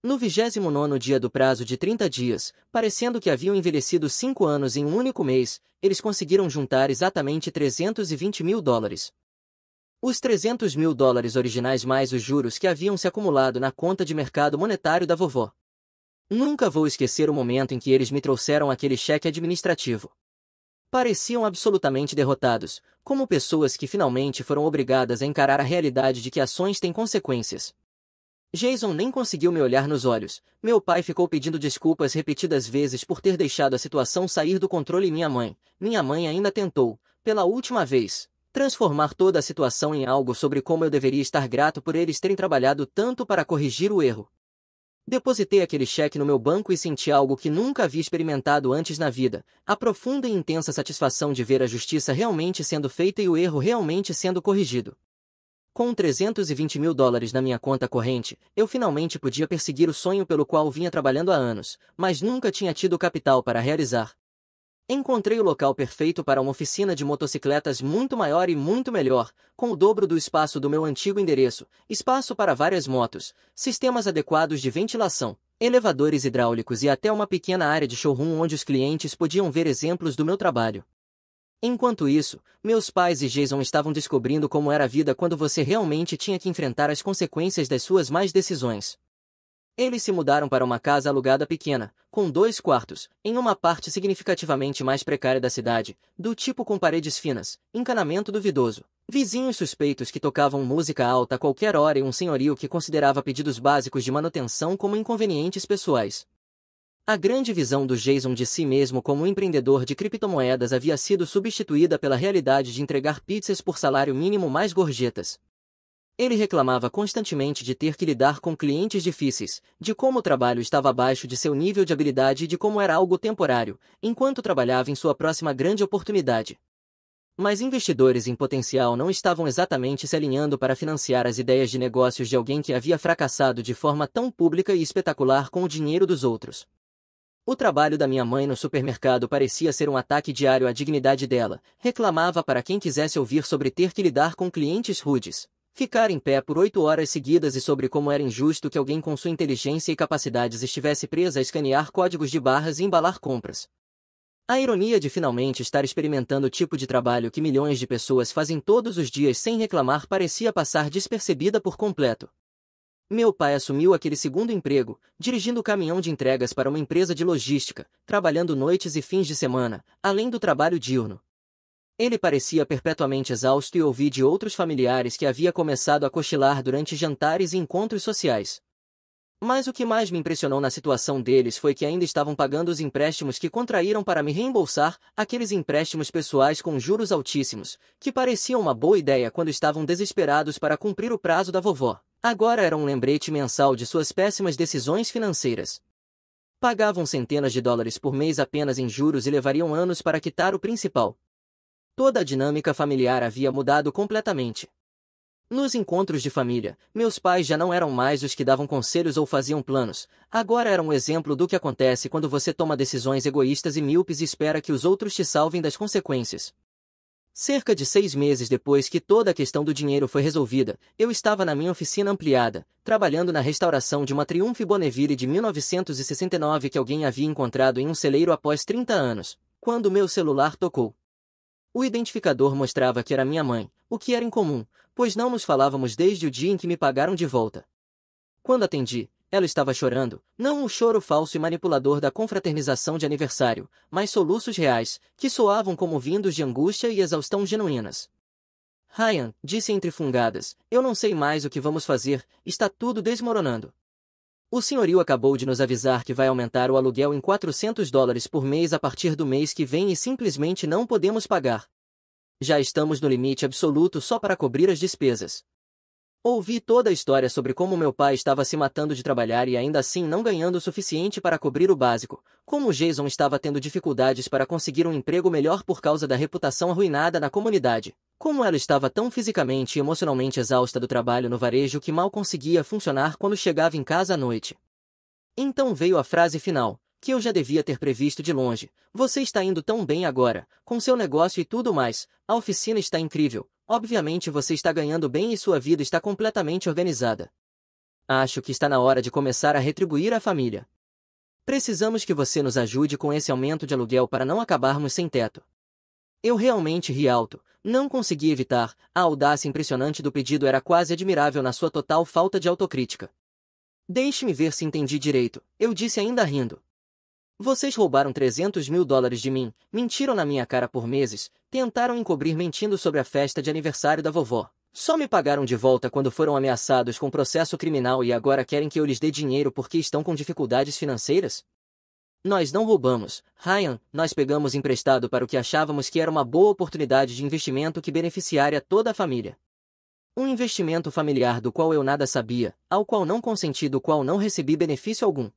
No 29º dia do prazo de 30 dias, parecendo que haviam envelhecido 5 anos em um único mês, eles conseguiram juntar exatamente 320 mil dólares. Os 300 mil dólares originais mais os juros que haviam se acumulado na conta de mercado monetário da vovó. Nunca vou esquecer o momento em que eles me trouxeram aquele cheque administrativo. Pareciam absolutamente derrotados, como pessoas que finalmente foram obrigadas a encarar a realidade de que ações têm consequências. Jason nem conseguiu me olhar nos olhos. Meu pai ficou pedindo desculpas repetidas vezes por ter deixado a situação sair do controle e minha mãe ainda tentou, pela última vez, transformar toda a situação em algo sobre como eu deveria estar grato por eles terem trabalhado tanto para corrigir o erro. Depositei aquele cheque no meu banco e senti algo que nunca havia experimentado antes na vida, a profunda e intensa satisfação de ver a justiça realmente sendo feita e o erro realmente sendo corrigido. Com 320 mil dólares na minha conta corrente, eu finalmente podia perseguir o sonho pelo qual vinha trabalhando há anos, mas nunca tinha tido capital para realizar. Encontrei o local perfeito para uma oficina de motocicletas muito maior e muito melhor, com o dobro do espaço do meu antigo endereço, espaço para várias motos, sistemas adequados de ventilação, elevadores hidráulicos e até uma pequena área de showroom onde os clientes podiam ver exemplos do meu trabalho. Enquanto isso, meus pais e Jason estavam descobrindo como era a vida quando você realmente tinha que enfrentar as consequências das suas más decisões. Eles se mudaram para uma casa alugada pequena, com 2 quartos, em uma parte significativamente mais precária da cidade, do tipo com paredes finas, encanamento duvidoso, vizinhos suspeitos que tocavam música alta a qualquer hora e um senhorio que considerava pedidos básicos de manutenção como inconvenientes pessoais. A grande visão do Jason de si mesmo como um empreendedor de criptomoedas havia sido substituída pela realidade de entregar pizzas por salário mínimo mais gorjetas. Ele reclamava constantemente de ter que lidar com clientes difíceis, de como o trabalho estava abaixo de seu nível de habilidade e de como era algo temporário, enquanto trabalhava em sua próxima grande oportunidade. Mas investidores em potencial não estavam exatamente se alinhando para financiar as ideias de negócios de alguém que havia fracassado de forma tão pública e espetacular com o dinheiro dos outros. O trabalho da minha mãe no supermercado parecia ser um ataque diário à dignidade dela. Reclamava para quem quisesse ouvir sobre ter que lidar com clientes rudes, ficar em pé por 8 horas seguidas e sobre como era injusto que alguém com sua inteligência e capacidades estivesse presa a escanear códigos de barras e embalar compras. A ironia de finalmente estar experimentando o tipo de trabalho que milhões de pessoas fazem todos os dias sem reclamar parecia passar despercebida por completo. Meu pai assumiu aquele segundo emprego, dirigindo o caminhão de entregas para uma empresa de logística, trabalhando noites e fins de semana, além do trabalho diurno. Ele parecia perpetuamente exausto e ouvi de outros familiares que havia começado a cochilar durante jantares e encontros sociais. Mas o que mais me impressionou na situação deles foi que ainda estavam pagando os empréstimos que contraíram para me reembolsar, aqueles empréstimos pessoais com juros altíssimos, que pareciam uma boa ideia quando estavam desesperados para cumprir o prazo da vovó. Agora era um lembrete mensal de suas péssimas decisões financeiras. Pagavam centenas de dólares por mês apenas em juros e levariam anos para quitar o principal. Toda a dinâmica familiar havia mudado completamente. Nos encontros de família, meus pais já não eram mais os que davam conselhos ou faziam planos, agora eram um exemplo do que acontece quando você toma decisões egoístas e míopes e espera que os outros te salvem das consequências. Cerca de 6 meses depois que toda a questão do dinheiro foi resolvida, eu estava na minha oficina ampliada, trabalhando na restauração de uma Triumph Bonneville de 1969 que alguém havia encontrado em um celeiro após 30 anos, quando meu celular tocou. O identificador mostrava que era minha mãe, o que era incomum, pois não nos falávamos desde o dia em que me pagaram de volta. Quando atendi, ela estava chorando, não um choro falso e manipulador da confraternização de aniversário, mas soluços reais, que soavam como vindos de angústia e exaustão genuínas. Ryan, disse entre fungadas, eu não sei mais o que vamos fazer, está tudo desmoronando. O senhorio acabou de nos avisar que vai aumentar o aluguel em 400 dólares por mês a partir do mês que vem e simplesmente não podemos pagar. Já estamos no limite absoluto só para cobrir as despesas. Ouvi toda a história sobre como meu pai estava se matando de trabalhar e ainda assim não ganhando o suficiente para cobrir o básico, como Jason estava tendo dificuldades para conseguir um emprego melhor por causa da reputação arruinada na comunidade, como ela estava tão fisicamente e emocionalmente exausta do trabalho no varejo que mal conseguia funcionar quando chegava em casa à noite. Então veio a frase final, que eu já devia ter previsto de longe: você está indo tão bem agora, com seu negócio e tudo mais, a oficina está incrível. Obviamente você está ganhando bem e sua vida está completamente organizada. Acho que está na hora de começar a retribuir a família. Precisamos que você nos ajude com esse aumento de aluguel para não acabarmos sem teto. Eu realmente ri alto, não consegui evitar, a audácia impressionante do pedido era quase admirável na sua total falta de autocrítica. Deixe-me ver se entendi direito, eu disse ainda rindo. Vocês roubaram 300 mil dólares de mim, mentiram na minha cara por meses, tentaram encobrir mentindo sobre a festa de aniversário da vovó. Só me pagaram de volta quando foram ameaçados com processo criminal e agora querem que eu lhes dê dinheiro porque estão com dificuldades financeiras? Nós não roubamos, Ryan, nós pegamos emprestado para o que achávamos que era uma boa oportunidade de investimento que beneficiaria toda a família. Um investimento familiar do qual eu nada sabia, ao qual não consenti, do qual não recebi benefício algum.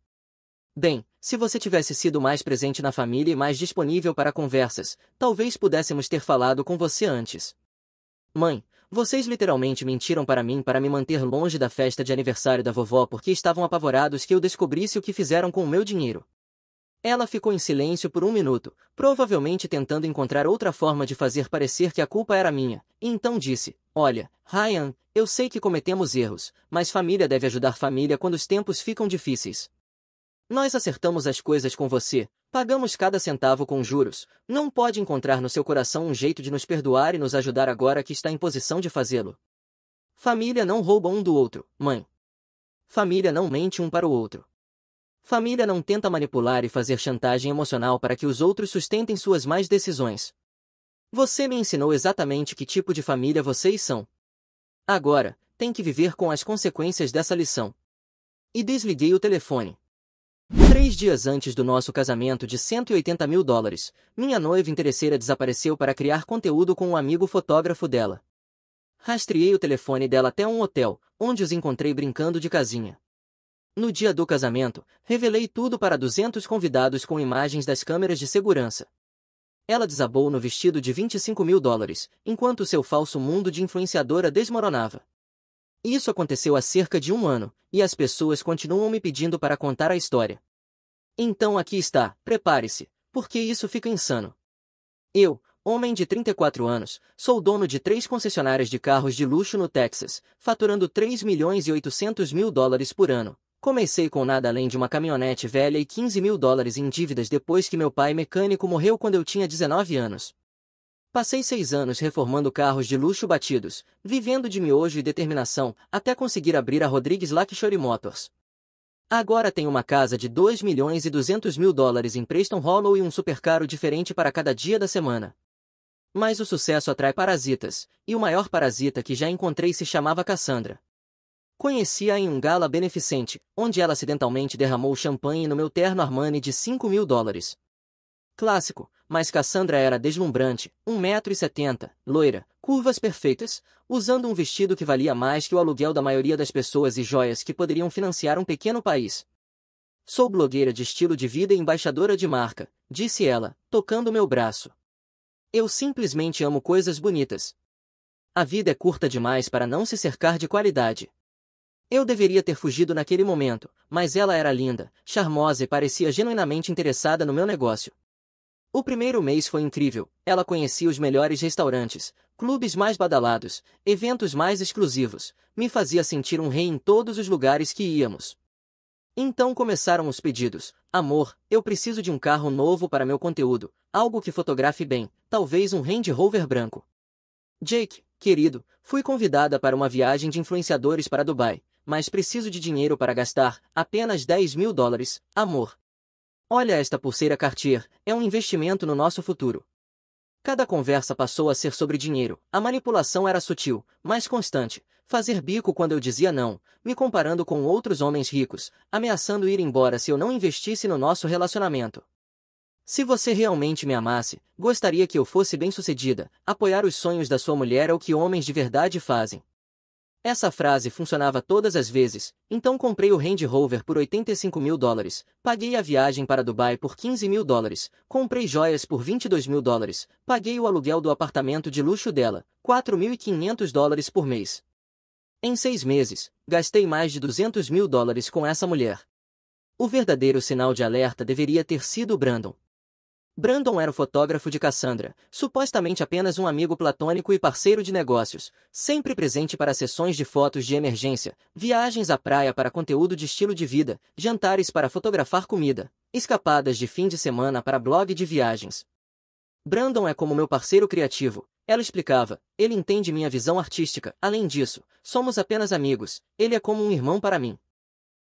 Bem, se você tivesse sido mais presente na família e mais disponível para conversas, talvez pudéssemos ter falado com você antes. Mãe, vocês literalmente mentiram para mim para me manter longe da festa de aniversário da vovó porque estavam apavorados que eu descobrisse o que fizeram com o meu dinheiro. Ela ficou em silêncio por 1 minuto, provavelmente tentando encontrar outra forma de fazer parecer que a culpa era minha, e então disse: olha, Ryan, eu sei que cometemos erros, mas família deve ajudar família quando os tempos ficam difíceis. Nós acertamos as coisas com você, pagamos cada centavo com juros. Não pode encontrar no seu coração um jeito de nos perdoar e nos ajudar agora que está em posição de fazê-lo. Família não rouba um do outro, mãe. Família não mente um para o outro. Família não tenta manipular e fazer chantagem emocional para que os outros sustentem suas más decisões. Você me ensinou exatamente que tipo de família vocês são. Agora, tem que viver com as consequências dessa lição. E desliguei o telefone. 3 dias antes do nosso casamento de US$ 180 mil, minha noiva interesseira desapareceu para criar conteúdo com um amigo fotógrafo dela. Rastreei o telefone dela até um hotel, onde os encontrei brincando de casinha. No dia do casamento, revelei tudo para 200 convidados com imagens das câmeras de segurança. Ela desabou no vestido de US$ 25 mil, enquanto seu falso mundo de influenciadora desmoronava. Isso aconteceu há cerca de um ano, e as pessoas continuam me pedindo para contar a história. Então aqui está, prepare-se, porque isso fica insano. Eu, homem de 34 anos, sou dono de 3 concessionárias de carros de luxo no Texas, faturando US$ 3.800.000 por ano. Comecei com nada além de uma caminhonete velha e US$ 15 mil em dívidas depois que meu pai mecânico morreu quando eu tinha 19 anos. Passei 6 anos reformando carros de luxo batidos, vivendo de miojo e determinação, até conseguir abrir a Rodrigues Luxury Motors. Agora tenho uma casa de US$ 2.200.000 em Preston Hollow e um supercarro diferente para cada dia da semana. Mas o sucesso atrai parasitas, e o maior parasita que já encontrei se chamava Cassandra. Conheci-a em um gala beneficente, onde ela acidentalmente derramou champanhe no meu terno Armani de US$ 5 mil. Clássico, mas Cassandra era deslumbrante, 1,70 m, loira, curvas perfeitas, usando um vestido que valia mais que o aluguel da maioria das pessoas e joias que poderiam financiar um pequeno país. Sou blogueira de estilo de vida e embaixadora de marca, disse ela, tocando meu braço. Eu simplesmente amo coisas bonitas. A vida é curta demais para não se cercar de qualidade. Eu deveria ter fugido naquele momento, mas ela era linda, charmosa e parecia genuinamente interessada no meu negócio. O primeiro mês foi incrível, ela conhecia os melhores restaurantes, clubes mais badalados, eventos mais exclusivos, me fazia sentir um rei em todos os lugares que íamos. Então começaram os pedidos. Amor, eu preciso de um carro novo para meu conteúdo, algo que fotografe bem, talvez um Range Rover branco. Jake, querido, fui convidada para uma viagem de influenciadores para Dubai, mas preciso de dinheiro para gastar, apenas US$ 10 mil, amor. Olha esta pulseira Cartier, é um investimento no nosso futuro. Cada conversa passou a ser sobre dinheiro, a manipulação era sutil, mas constante, fazer bico quando eu dizia não, me comparando com outros homens ricos, ameaçando ir embora se eu não investisse no nosso relacionamento. Se você realmente me amasse, gostaria que eu fosse bem-sucedida, apoiar os sonhos da sua mulher é o que homens de verdade fazem. Essa frase funcionava todas as vezes, então comprei o Range Rover por US$ 85 mil, paguei a viagem para Dubai por US$ 15 mil, comprei joias por US$ 22 mil, paguei o aluguel do apartamento de luxo dela, US$ 4.500 por mês. Em 6 meses, gastei mais de US$ 200 mil com essa mulher. O verdadeiro sinal de alerta deveria ter sido Brandon. Brandon era o fotógrafo de Cassandra, supostamente apenas um amigo platônico e parceiro de negócios, sempre presente para sessões de fotos de emergência, viagens à praia para conteúdo de estilo de vida, jantares para fotografar comida, escapadas de fim de semana para blog de viagens. Brandon é como meu parceiro criativo, ela explicava, ele entende minha visão artística, além disso, somos apenas amigos, ele é como um irmão para mim.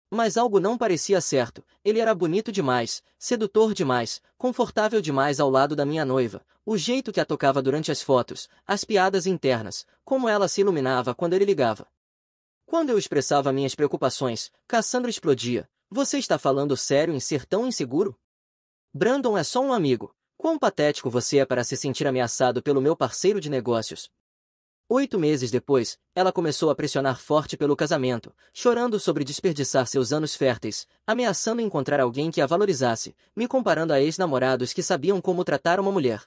Mas algo não parecia certo, ele era bonito demais, sedutor demais, confortável demais ao lado da minha noiva, o jeito que a tocava durante as fotos, as piadas internas, como ela se iluminava quando ele ligava. Quando eu expressava minhas preocupações, Cassandra explodia, você está falando sério em ser tão inseguro? Brandon é só um amigo, quão patético você é para se sentir ameaçado pelo meu parceiro de negócios. 8 meses depois, ela começou a pressionar forte pelo casamento, chorando sobre desperdiçar seus anos férteis, ameaçando encontrar alguém que a valorizasse, me comparando a ex-namorados que sabiam como tratar uma mulher.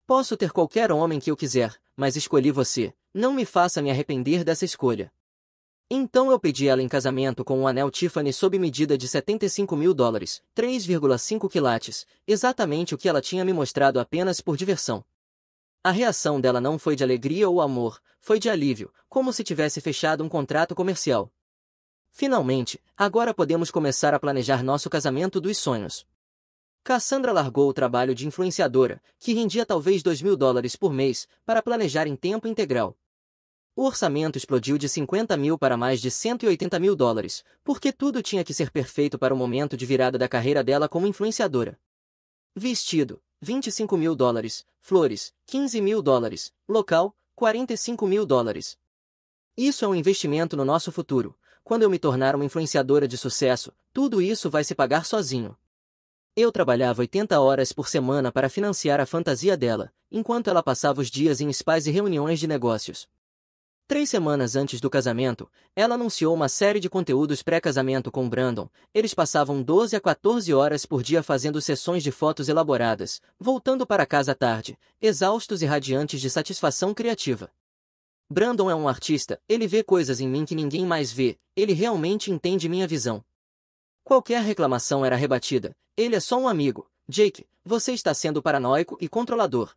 Posso ter qualquer homem que eu quiser, mas escolhi você, não me faça me arrepender dessa escolha. Então eu pedi ela em casamento com um anel Tiffany sob medida de US$ 75 mil, 3,5 quilates, exatamente o que ela tinha me mostrado apenas por diversão. A reação dela não foi de alegria ou amor, foi de alívio, como se tivesse fechado um contrato comercial. Finalmente, agora podemos começar a planejar nosso casamento dos sonhos. Cassandra largou o trabalho de influenciadora, que rendia talvez $2.000 por mês, para planejar em tempo integral. O orçamento explodiu de 50 mil para mais de 180 mil dólares, porque tudo tinha que ser perfeito para o momento de virada da carreira dela como influenciadora. Vestido, 25 mil dólares, flores, 15 mil dólares, local, 45 mil dólares. Isso é um investimento no nosso futuro. Quando eu me tornar uma influenciadora de sucesso, tudo isso vai se pagar sozinho. Eu trabalhava 80 horas por semana para financiar a fantasia dela, enquanto ela passava os dias em spas e reuniões de negócios. 3 semanas antes do casamento, ela anunciou uma série de conteúdos pré-casamento com Brandon. Eles passavam 12 a 14 horas por dia fazendo sessões de fotos elaboradas, voltando para casa à tarde, exaustos e radiantes de satisfação criativa. Brandon é um artista, ele vê coisas em mim que ninguém mais vê, ele realmente entende minha visão. Qualquer reclamação era rebatida. Ele é só um amigo. Jake, você está sendo paranoico e controlador.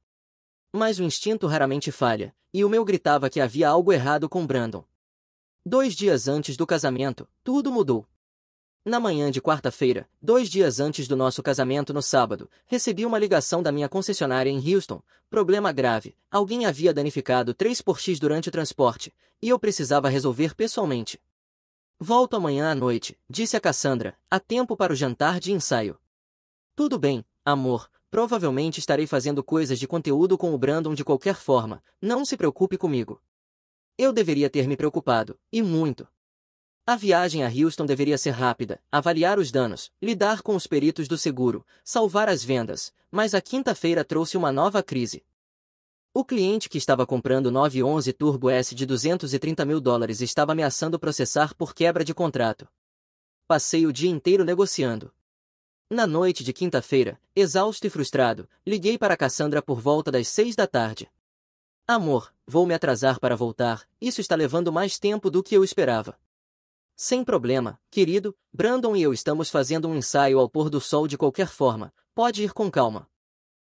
Mas o instinto raramente falha, e o meu gritava que havia algo errado com Brandon. 2 dias antes do casamento, tudo mudou. Na manhã de quarta-feira, 2 dias antes do nosso casamento no sábado, recebi uma ligação da minha concessionária em Houston. Problema grave, alguém havia danificado 3x durante o transporte, e eu precisava resolver pessoalmente. Volto amanhã à noite, disse a Cassandra, há tempo para o jantar de ensaio. Tudo bem, amor, provavelmente estarei fazendo coisas de conteúdo com o Brandon de qualquer forma, não se preocupe comigo. Eu deveria ter me preocupado, e muito. A viagem a Houston deveria ser rápida, avaliar os danos, lidar com os peritos do seguro, salvar as vendas, mas a quinta-feira trouxe uma nova crise. O cliente que estava comprando o 911 Turbo S de 230 mil dólares estava ameaçando processar por quebra de contrato. Passei o dia inteiro negociando. Na noite de quinta-feira, exausto e frustrado, liguei para Cassandra por volta das 6 da tarde. Amor, vou me atrasar para voltar, isso está levando mais tempo do que eu esperava. Sem problema, querido, Brandon e eu estamos fazendo um ensaio ao pôr do sol de qualquer forma, pode ir com calma.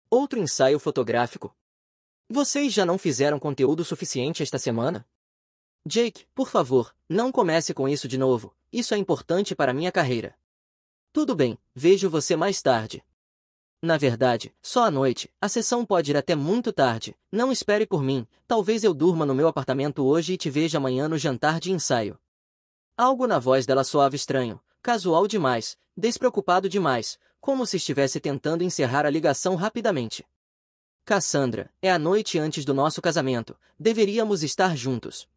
Outro ensaio fotográfico? Vocês já não fizeram conteúdo suficiente esta semana? Jake, por favor, não comece com isso de novo, isso é importante para minha carreira. Tudo bem, vejo você mais tarde. Na verdade, só à noite, a sessão pode ir até muito tarde, não espere por mim, talvez eu durma no meu apartamento hoje e te veja amanhã no jantar de ensaio. Algo na voz dela soava estranho, casual demais, despreocupado demais, como se estivesse tentando encerrar a ligação rapidamente. Cassandra, é a noite antes do nosso casamento, deveríamos estar juntos.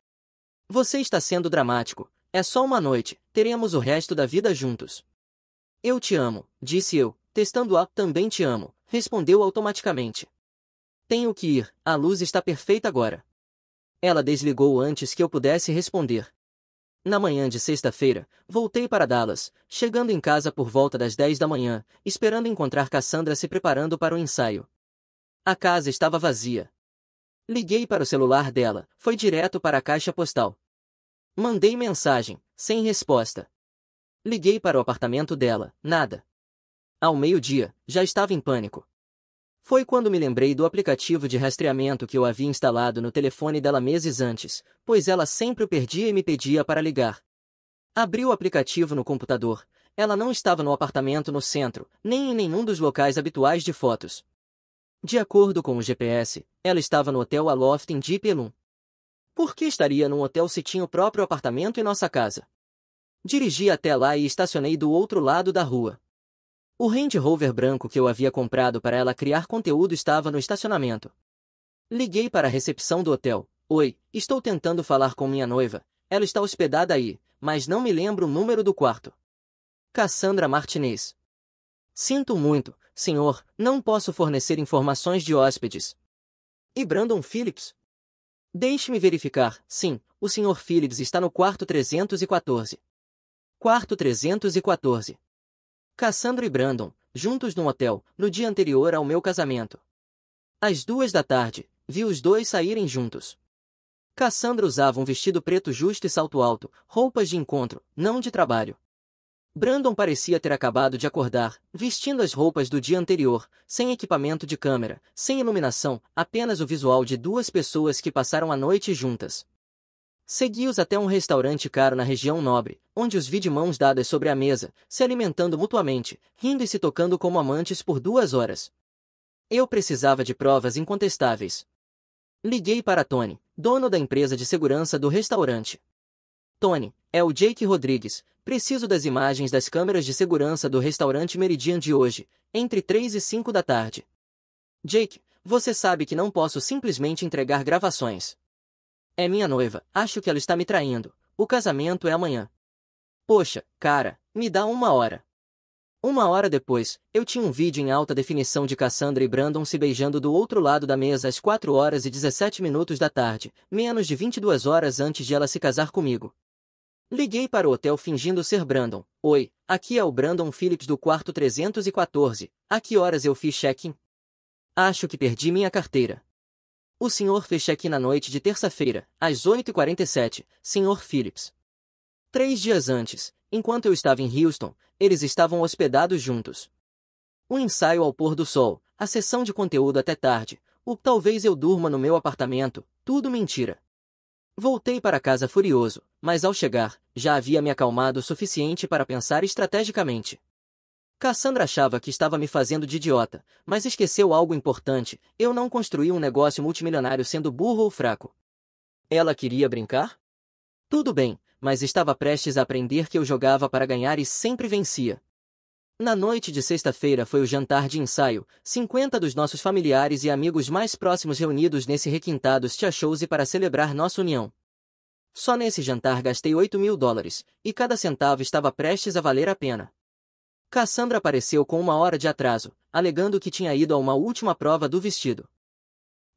Você está sendo dramático, é só uma noite, teremos o resto da vida juntos. Eu te amo, disse eu, testando a também te amo, respondeu automaticamente. Tenho que ir, a luz está perfeita agora. Ela desligou antes que eu pudesse responder. Na manhã de sexta-feira, voltei para Dallas, chegando em casa por volta das 10 da manhã, esperando encontrar Cassandra se preparando para o ensaio. A casa estava vazia. Liguei para o celular dela, foi direto para a caixa postal. Mandei mensagem, sem resposta. Liguei para o apartamento dela, nada. Ao meio-dia, já estava em pânico. Foi quando me lembrei do aplicativo de rastreamento que eu havia instalado no telefone dela meses antes, pois ela sempre o perdia e me pedia para ligar. Abri o aplicativo no computador. Ela não estava no apartamento no centro, nem em nenhum dos locais habituais de fotos. De acordo com o GPS, ela estava no hotel Aloft em Deep Ellum. Por que estaria num hotel se tinha o próprio apartamento em nossa casa? Dirigi até lá e estacionei do outro lado da rua. O Range Rover branco que eu havia comprado para ela criar conteúdo estava no estacionamento. Liguei para a recepção do hotel. Oi, estou tentando falar com minha noiva. Ela está hospedada aí, mas não me lembro o número do quarto. Cassandra Martinez. Sinto muito, senhor, não posso fornecer informações de hóspedes. E Brandon Phillips? Deixe-me verificar. Sim, o Sr. Phillips está no quarto 314. Quarto 314. Cassandra e Brandon, juntos no hotel, no dia anterior ao meu casamento. Às 2 da tarde, vi os dois saírem juntos. Cassandra usava um vestido preto justo e salto alto, roupas de encontro, não de trabalho. Brandon parecia ter acabado de acordar, vestindo as roupas do dia anterior, sem equipamento de câmera, sem iluminação, apenas o visual de duas pessoas que passaram a noite juntas. Segui-os até um restaurante caro na região nobre, onde os vi de mãos dadas sobre a mesa, se alimentando mutuamente, rindo e se tocando como amantes por 2 horas. Eu precisava de provas incontestáveis. Liguei para Tony, dono da empresa de segurança do restaurante. Tony, é o Jake Rodrigues. Preciso das imagens das câmeras de segurança do restaurante Meridian de hoje, entre 3 e 5 da tarde. Jake, você sabe que não posso simplesmente entregar gravações. É minha noiva, acho que ela está me traindo. O casamento é amanhã. Poxa, cara, me dá 1 hora. 1 hora depois, eu tinha um vídeo em alta definição de Cassandra e Brandon se beijando do outro lado da mesa às 4 horas e 17 minutos da tarde, menos de 22 horas antes de ela se casar comigo. Liguei para o hotel fingindo ser Brandon. Oi, aqui é o Brandon Phillips do quarto 314. A que horas eu fiz check-in? Acho que perdi minha carteira. O senhor fez check-in na noite de terça-feira, às 8h47, Sr. Phillips. 3 dias antes, enquanto eu estava em Houston, eles estavam hospedados juntos. O ensaio ao pôr do sol, a sessão de conteúdo até tarde, o talvez eu durma no meu apartamento, tudo mentira. Voltei para casa furioso, mas ao chegar, já havia me acalmado o suficiente para pensar estrategicamente. Cassandra achava que estava me fazendo de idiota, mas esqueceu algo importante: eu não construí um negócio multimilionário sendo burro ou fraco. Ela queria brincar? Tudo bem, mas estava prestes a aprender que eu jogava para ganhar e sempre vencia. Na noite de sexta-feira foi o jantar de ensaio, 50 dos nossos familiares e amigos mais próximos reunidos nesse requintado Tia-Chose para celebrar nossa união. Só nesse jantar gastei $8.000, e cada centavo estava prestes a valer a pena. Cassandra apareceu com 1 hora de atraso, alegando que tinha ido a uma última prova do vestido.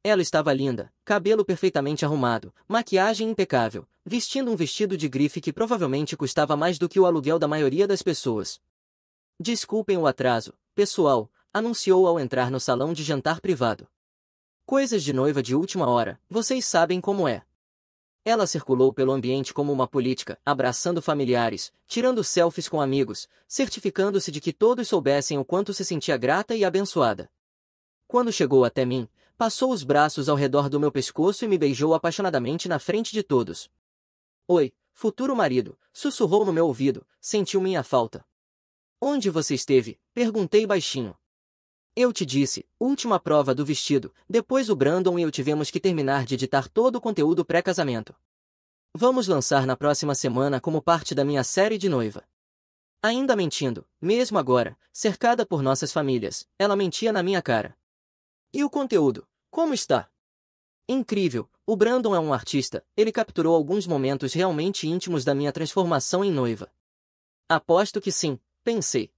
Ela estava linda, cabelo perfeitamente arrumado, maquiagem impecável, vestindo um vestido de grife que provavelmente custava mais do que o aluguel da maioria das pessoas. Desculpem o atraso, pessoal, anunciou ao entrar no salão de jantar privado. Coisas de noiva de última hora, vocês sabem como é. Ela circulou pelo ambiente como uma política, abraçando familiares, tirando selfies com amigos, certificando-se de que todos soubessem o quanto se sentia grata e abençoada. Quando chegou até mim, passou os braços ao redor do meu pescoço e me beijou apaixonadamente na frente de todos. Oi, futuro marido, sussurrou no meu ouvido, sentiu minha falta. Onde você esteve? Perguntei baixinho. Eu te disse, última prova do vestido, depois o Brandon e eu tivemos que terminar de editar todo o conteúdo pré-casamento. Vamos lançar na próxima semana como parte da minha série de noiva. Ainda mentindo, mesmo agora, cercada por nossas famílias, ela mentia na minha cara. E o conteúdo, como está? Incrível, o Brandon é um artista, ele capturou alguns momentos realmente íntimos da minha transformação em noiva. Aposto que sim, pensei.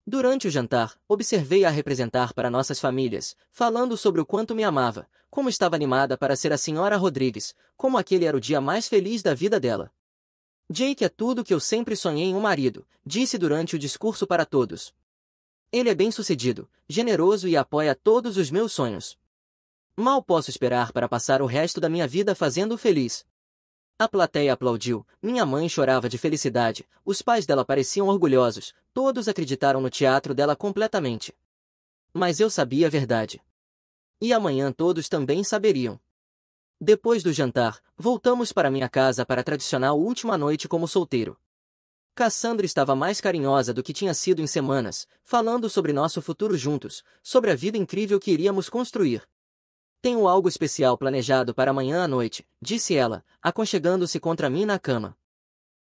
Durante o jantar, observei-a representar para nossas famílias, falando sobre o quanto me amava, como estava animada para ser a Sra. Rodrigues, como aquele era o dia mais feliz da vida dela. Jake é tudo que eu sempre sonhei em um marido, disse durante o discurso para todos. Ele é bem-sucedido, generoso e apoia todos os meus sonhos. Mal posso esperar para passar o resto da minha vida fazendo-o feliz. A plateia aplaudiu, minha mãe chorava de felicidade, os pais dela pareciam orgulhosos, todos acreditaram no teatro dela completamente. Mas eu sabia a verdade. E amanhã todos também saberiam. Depois do jantar, voltamos para minha casa para a tradicional última noite como solteiro. Cassandra estava mais carinhosa do que tinha sido em semanas, falando sobre nosso futuro juntos, sobre a vida incrível que iríamos construir. Tenho algo especial planejado para amanhã à noite, disse ela, aconchegando-se contra mim na cama.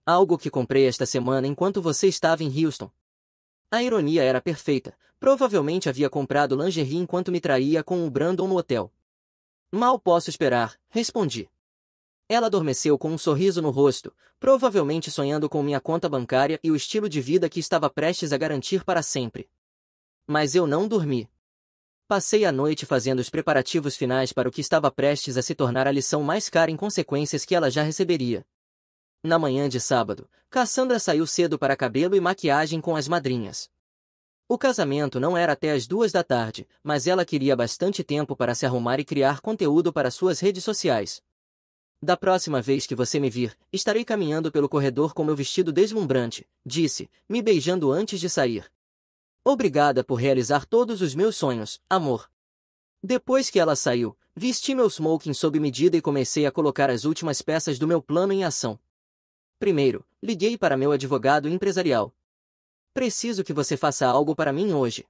Algo que comprei esta semana enquanto você estava em Houston. A ironia era perfeita, provavelmente havia comprado lingerie enquanto me traía com o Brandon no hotel. Mal posso esperar, respondi. Ela adormeceu com um sorriso no rosto, provavelmente sonhando com minha conta bancária e o estilo de vida que estava prestes a garantir para sempre. Mas eu não dormi. Passei a noite fazendo os preparativos finais para o que estava prestes a se tornar a lição mais cara em consequências que ela já receberia. Na manhã de sábado, Cassandra saiu cedo para cabelo e maquiagem com as madrinhas. O casamento não era até as 2 da tarde, mas ela queria bastante tempo para se arrumar e criar conteúdo para suas redes sociais. Da próxima vez que você me vir, estarei caminhando pelo corredor com meu vestido deslumbrante, disse, me beijando antes de sair. Obrigada por realizar todos os meus sonhos, amor. Depois que ela saiu, Vesti meu smoking sob medida e comecei a colocar as últimas peças do meu plano em ação. Primeiro, liguei para meu advogado empresarial. Preciso que você faça algo para mim hoje.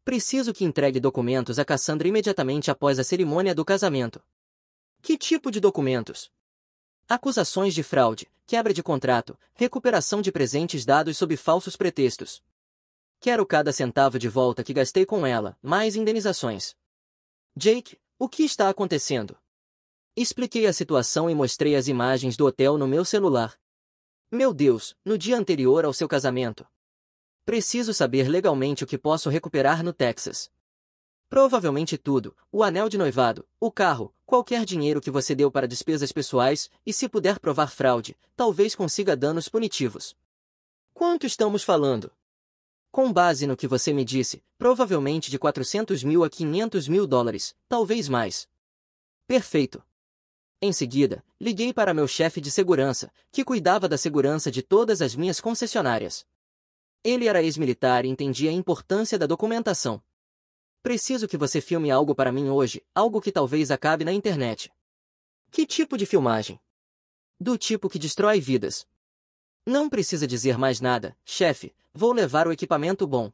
Preciso que entregue documentos a Cassandra imediatamente após a cerimônia do casamento. Que tipo de documentos? Acusações de fraude, quebra de contrato, recuperação de presentes dados sob falsos pretextos. Quero cada centavo de volta que gastei com ela, mais indenizações. Jake, o que está acontecendo? Expliquei a situação e mostrei as imagens do hotel no meu celular. Meu Deus, no dia anterior ao seu casamento. Preciso saber legalmente o que posso recuperar no Texas. Provavelmente tudo, o anel de noivado, o carro, qualquer dinheiro que você deu para despesas pessoais, e se puder provar fraude, talvez consiga danos punitivos. Quanto estamos falando? Com base no que você me disse, provavelmente de 400 mil a 500 mil dólares, talvez mais. Perfeito. Em seguida, liguei para meu chefe de segurança, que cuidava da segurança de todas as minhas concessionárias. Ele era ex-militar e entendia a importância da documentação. Preciso que você filme algo para mim hoje, algo que talvez acabe na internet. Que tipo de filmagem? Do tipo que destrói vidas. Não precisa dizer mais nada, chefe, vou levar o equipamento bom.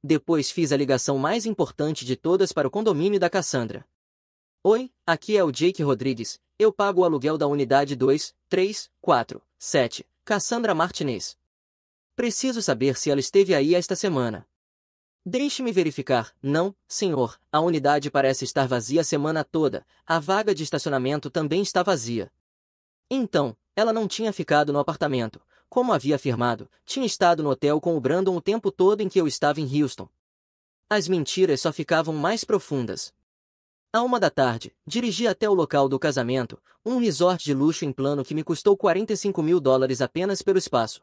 Depois fiz a ligação mais importante de todas para o condomínio da Cassandra. Oi, aqui é o Jake Rodrigues, eu pago o aluguel da unidade 234-7, Cassandra Martinez. Preciso saber se ela esteve aí esta semana. Deixe-me verificar. Não, senhor, a unidade parece estar vazia a semana toda, a vaga de estacionamento também está vazia. Então, ela não tinha ficado no apartamento, como havia afirmado, tinha estado no hotel com o Brandon o tempo todo em que eu estava em Houston. As mentiras só ficavam mais profundas. À 1 da tarde, dirigi até o local do casamento, um resort de luxo em plano que me custou 45 mil dólares apenas pelo espaço.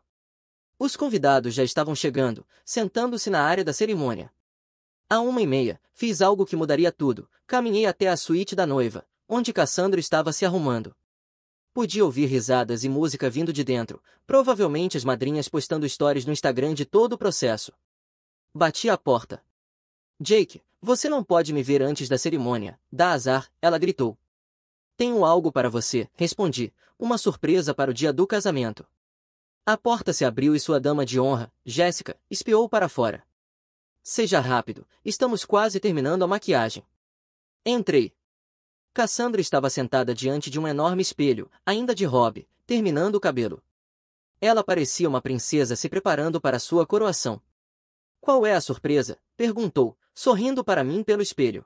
Os convidados já estavam chegando, sentando-se na área da cerimônia. À 1h30, fiz algo que mudaria tudo, caminhei até a suíte da noiva, onde Cassandra estava se arrumando. Podia ouvir risadas e música vindo de dentro, provavelmente as madrinhas postando stories no Instagram de todo o processo. Bati à porta. Jake, você não pode me ver antes da cerimônia, dá azar, ela gritou. Tenho algo para você, respondi, uma surpresa para o dia do casamento. A porta se abriu e sua dama de honra, Jéssica, espiou para fora. Seja rápido, estamos quase terminando a maquiagem. Entrei. Cassandra estava sentada diante de um enorme espelho, ainda de hobby, terminando o cabelo. Ela parecia uma princesa se preparando para sua coroação. Qual é a surpresa? Perguntou, sorrindo para mim pelo espelho.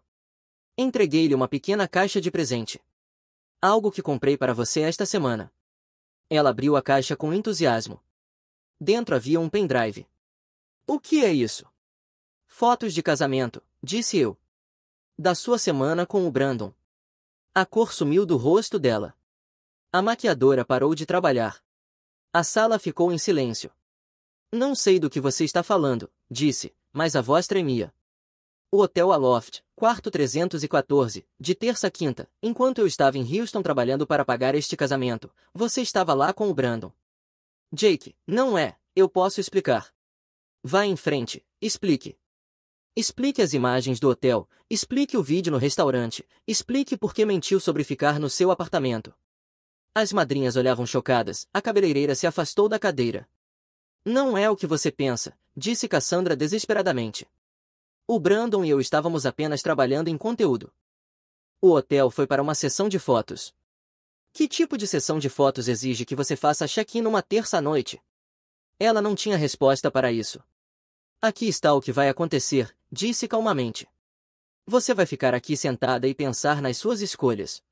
Entreguei-lhe uma pequena caixa de presente. Algo que comprei para você esta semana. Ela abriu a caixa com entusiasmo. Dentro havia um pendrive. O que é isso? Fotos de casamento, disse eu. Da sua semana com o Brandon. A cor sumiu do rosto dela. A maquiadora parou de trabalhar. A sala ficou em silêncio. Não sei do que você está falando, disse, mas a voz tremia. O Hotel Aloft, quarto 314, de terça a quinta, enquanto eu estava em Houston trabalhando para pagar este casamento, você estava lá com o Brandon. Jake, não é, eu posso explicar. Vá em frente, explique. Explique as imagens do hotel, explique o vídeo no restaurante, explique por que mentiu sobre ficar no seu apartamento. As madrinhas olhavam chocadas, a cabeleireira se afastou da cadeira. Não é o que você pensa, disse Cassandra desesperadamente. O Brandon e eu estávamos apenas trabalhando em conteúdo. O hotel foi para uma sessão de fotos. Que tipo de sessão de fotos exige que você faça check-in numa terça-noite? Ela não tinha resposta para isso. Aqui está o que vai acontecer, disse calmamente. Você vai ficar aqui sentada e pensar nas suas escolhas.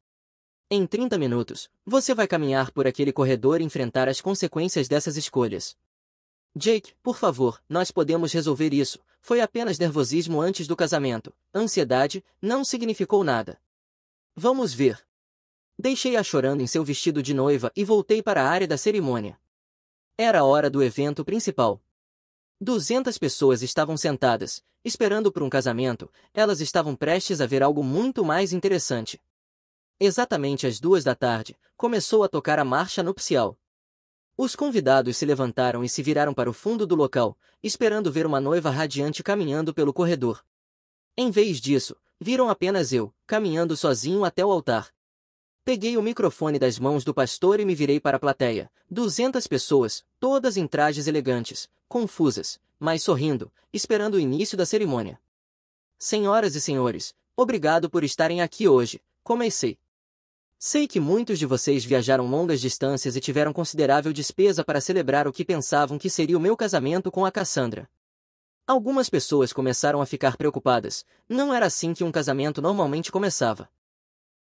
Em 30 minutos, você vai caminhar por aquele corredor e enfrentar as consequências dessas escolhas. Jake, por favor, nós podemos resolver isso. Foi apenas nervosismo antes do casamento. Ansiedade, não significou nada. Vamos ver. Deixei-a chorando em seu vestido de noiva e voltei para a área da cerimônia. Era a hora do evento principal. 200 pessoas estavam sentadas, esperando por um casamento, elas estavam prestes a ver algo muito mais interessante. Exatamente às 2 da tarde, começou a tocar a marcha nupcial. Os convidados se levantaram e se viraram para o fundo do local, esperando ver uma noiva radiante caminhando pelo corredor. Em vez disso, viram apenas eu, caminhando sozinho até o altar. Peguei o microfone das mãos do pastor e me virei para a plateia. 200 pessoas, todas em trajes elegantes, confusas, mas sorrindo, esperando o início da cerimônia. Senhoras e senhores, obrigado por estarem aqui hoje. Comecei. Sei que muitos de vocês viajaram longas distâncias e tiveram considerável despesa para celebrar o que pensavam que seria o meu casamento com a Cassandra. Algumas pessoas começaram a ficar preocupadas. Não era assim que um casamento normalmente começava.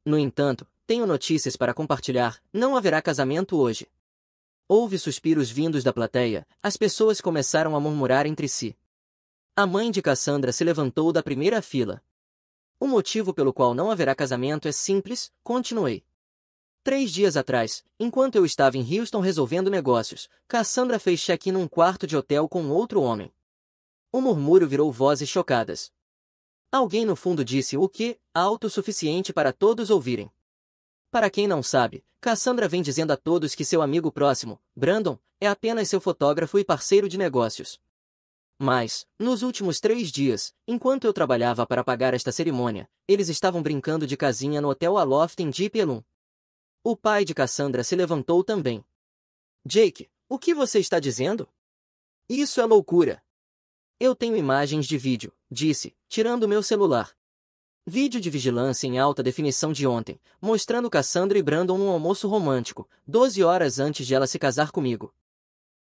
No entanto, tenho notícias para compartilhar: não haverá casamento hoje. Houve suspiros vindos da plateia, as pessoas começaram a murmurar entre si. A mãe de Cassandra se levantou da primeira fila. O motivo pelo qual não haverá casamento é simples, continuei. 3 dias atrás, enquanto eu estava em Houston resolvendo negócios, Cassandra fez check-in num quarto de hotel com outro homem. O murmúrio virou vozes chocadas. Alguém no fundo disse o quê, alto o suficiente para todos ouvirem. Para quem não sabe, Cassandra vem dizendo a todos que seu amigo próximo, Brandon, é apenas seu fotógrafo e parceiro de negócios. Mas, nos últimos 3 dias, enquanto eu trabalhava para pagar esta cerimônia, eles estavam brincando de casinha no Hotel Aloft em Deep Ellum. O pai de Cassandra se levantou também. Jake, o que você está dizendo? Isso é loucura. Eu tenho imagens de vídeo, disse, tirando meu celular. Vídeo de vigilância em alta definição de ontem, mostrando Cassandra e Brandon num almoço romântico, 12 horas antes de ela se casar comigo.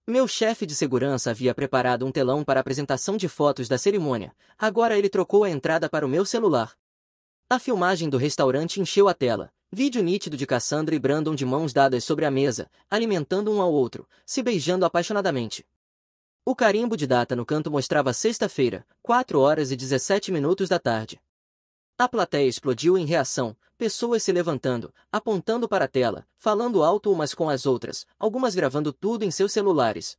Meu chefe de segurança havia preparado um telão para a apresentação de fotos da cerimônia, agora ele trocou a entrada para o meu celular. A filmagem do restaurante encheu a tela, vídeo nítido de Cassandra e Brandon de mãos dadas sobre a mesa, alimentando um ao outro, se beijando apaixonadamente. O carimbo de data no canto mostrava sexta-feira, 4 horas e 17 minutos da tarde. A plateia explodiu em reação, pessoas se levantando, apontando para a tela, falando alto umas com as outras, algumas gravando tudo em seus celulares.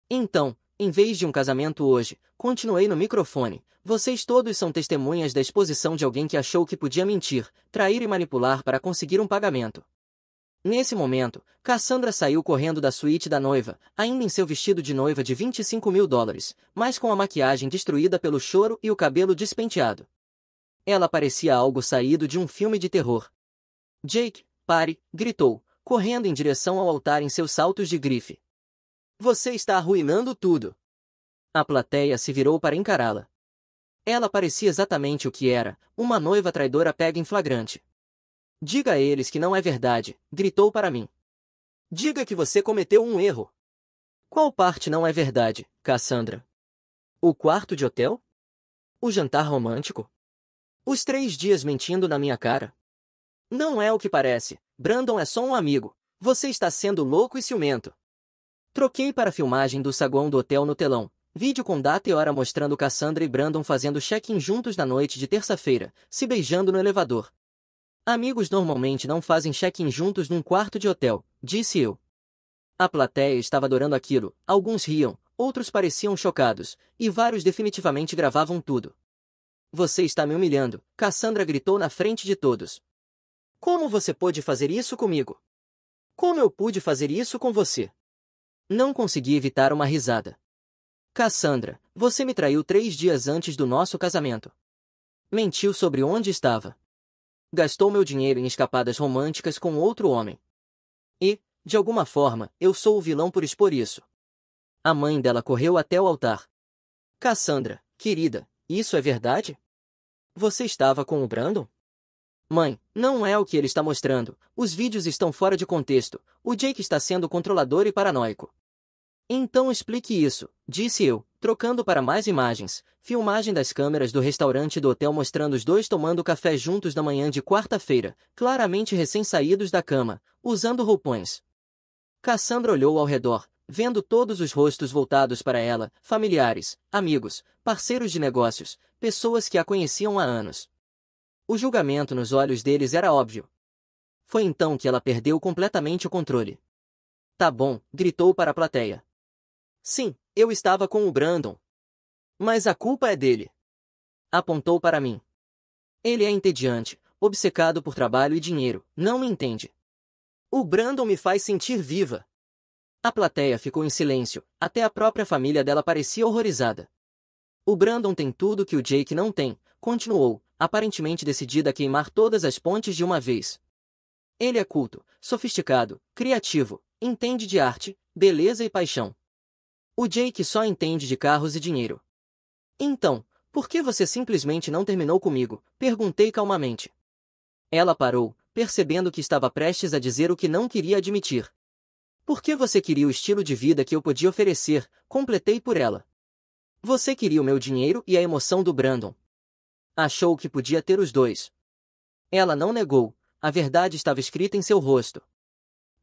Então, em vez de um casamento hoje, continuei no microfone, vocês todos são testemunhas da exposição de alguém que achou que podia mentir, trair e manipular para conseguir um pagamento. Nesse momento, Cassandra saiu correndo da suíte da noiva, ainda em seu vestido de noiva de $25.000, mas com a maquiagem destruída pelo choro e o cabelo despenteado. Ela parecia algo saído de um filme de terror. Jake, pare, gritou, correndo em direção ao altar em seus saltos de grife. Você está arruinando tudo. A plateia se virou para encará-la. Ela parecia exatamente o que era, uma noiva traidora pega em flagrante. Diga a eles que não é verdade, gritou para mim. Diga que você cometeu um erro. Qual parte não é verdade, Cassandra? O quarto de hotel? O jantar romântico? Os 3 dias mentindo na minha cara? Não é o que parece, Brandon é só um amigo, você está sendo louco e ciumento. Troquei para a filmagem do saguão do hotel no telão, vídeo com data e hora mostrando Cassandra e Brandon fazendo check-in juntos na noite de terça-feira, se beijando no elevador. Amigos normalmente não fazem check-in juntos num quarto de hotel, disse eu. A plateia estava adorando aquilo, alguns riam, outros pareciam chocados, e vários definitivamente gravavam tudo. Você está me humilhando, Cassandra gritou na frente de todos. Como você pôde fazer isso comigo? Como eu pude fazer isso com você? Não consegui evitar uma risada. Cassandra, você me traiu 3 dias antes do nosso casamento. Mentiu sobre onde estava. Gastou meu dinheiro em escapadas românticas com outro homem. E, de alguma forma, eu sou o vilão por expor isso. A mãe dela correu até o altar. Cassandra, querida, isso é verdade? Você estava com o Brandon? Mãe, não é o que ele está mostrando, os vídeos estão fora de contexto, o Jake está sendo controlador e paranoico. Então explique isso, disse eu, trocando para mais imagens, filmagem das câmeras do restaurante do hotel mostrando os dois tomando café juntos na manhã de quarta-feira, claramente recém-saídos da cama, usando roupões. Cassandra olhou ao redor, vendo todos os rostos voltados para ela, familiares, amigos, parceiros de negócios, pessoas que a conheciam há anos. O julgamento nos olhos deles era óbvio. Foi então que ela perdeu completamente o controle. Tá bom, gritou para a plateia. Sim, eu estava com o Brandon. Mas a culpa é dele. Apontou para mim. Ele é entediante, obcecado por trabalho e dinheiro, não me entende. O Brandon me faz sentir viva. A plateia ficou em silêncio, até a própria família dela parecia horrorizada. O Brandon tem tudo que o Jake não tem, continuou, aparentemente decidida a queimar todas as pontes de uma vez. Ele é culto, sofisticado, criativo, entende de arte, beleza e paixão. O Jake só entende de carros e dinheiro. Então, por que você simplesmente não terminou comigo? Perguntei calmamente. Ela parou, percebendo que estava prestes a dizer o que não queria admitir. Por que você queria o estilo de vida que eu podia oferecer? Completei por ela. Você queria o meu dinheiro e a emoção do Brandon. Achou que podia ter os dois. Ela não negou, a verdade estava escrita em seu rosto.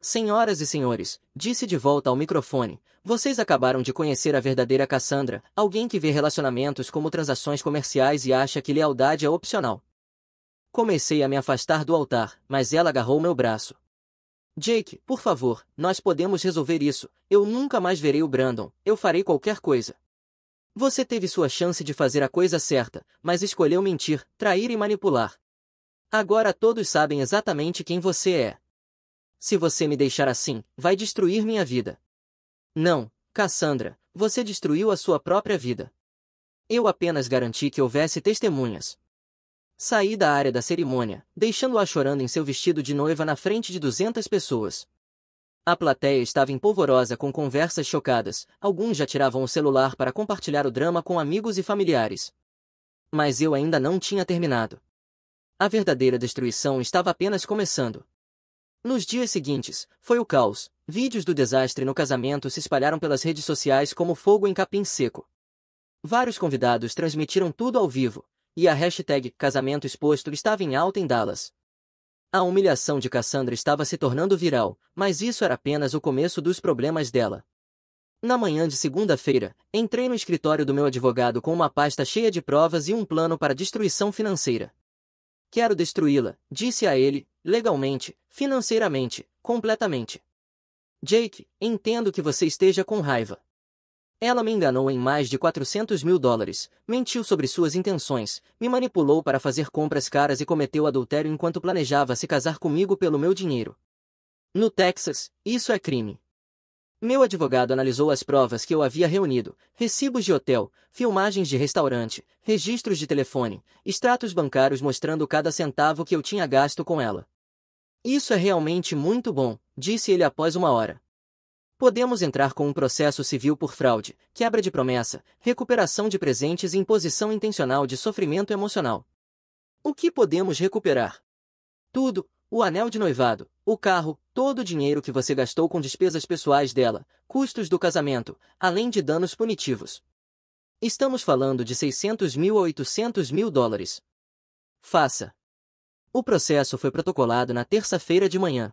Senhoras e senhores, disse de volta ao microfone, vocês acabaram de conhecer a verdadeira Cassandra, alguém que vê relacionamentos como transações comerciais e acha que lealdade é opcional. Comecei a me afastar do altar, mas ela agarrou meu braço. Jake, por favor, nós podemos resolver isso, eu nunca mais verei o Brandon, eu farei qualquer coisa. Você teve sua chance de fazer a coisa certa, mas escolheu mentir, trair e manipular. Agora todos sabem exatamente quem você é. Se você me deixar assim, vai destruir minha vida. Não, Cassandra, você destruiu a sua própria vida. Eu apenas garanti que houvesse testemunhas. Saí da área da cerimônia, deixando-a chorando em seu vestido de noiva na frente de 200 pessoas. A plateia estava empolvorosa com conversas chocadas, alguns já tiravam o celular para compartilhar o drama com amigos e familiares. Mas eu ainda não tinha terminado. A verdadeira destruição estava apenas começando. Nos dias seguintes, foi o caos. Vídeos do desastre no casamento se espalharam pelas redes sociais como fogo em capim seco. Vários convidados transmitiram tudo ao vivo, e a hashtag casamento exposto estava em alta em Dallas. A humilhação de Cassandra estava se tornando viral, mas isso era apenas o começo dos problemas dela. Na manhã de segunda-feira, entrei no escritório do meu advogado com uma pasta cheia de provas e um plano para destruição financeira. Quero destruí-la, disse a ele, legalmente, financeiramente, completamente. Jake, entendo que você esteja com raiva. Ela me enganou em mais de $400.000, mentiu sobre suas intenções, me manipulou para fazer compras caras e cometeu adultério enquanto planejava se casar comigo pelo meu dinheiro. No Texas, isso é crime. Meu advogado analisou as provas que eu havia reunido, recibos de hotel, filmagens de restaurante, registros de telefone, extratos bancários mostrando cada centavo que eu tinha gasto com ela. Isso é realmente muito bom, disse ele após uma hora. Podemos entrar com um processo civil por fraude, quebra de promessa, recuperação de presentes e imposição intencional de sofrimento emocional. O que podemos recuperar? Tudo, o anel de noivado, o carro, todo o dinheiro que você gastou com despesas pessoais dela, custos do casamento, além de danos punitivos. Estamos falando de $600.000 a $800.000. Faça. O processo foi protocolado na terça-feira de manhã.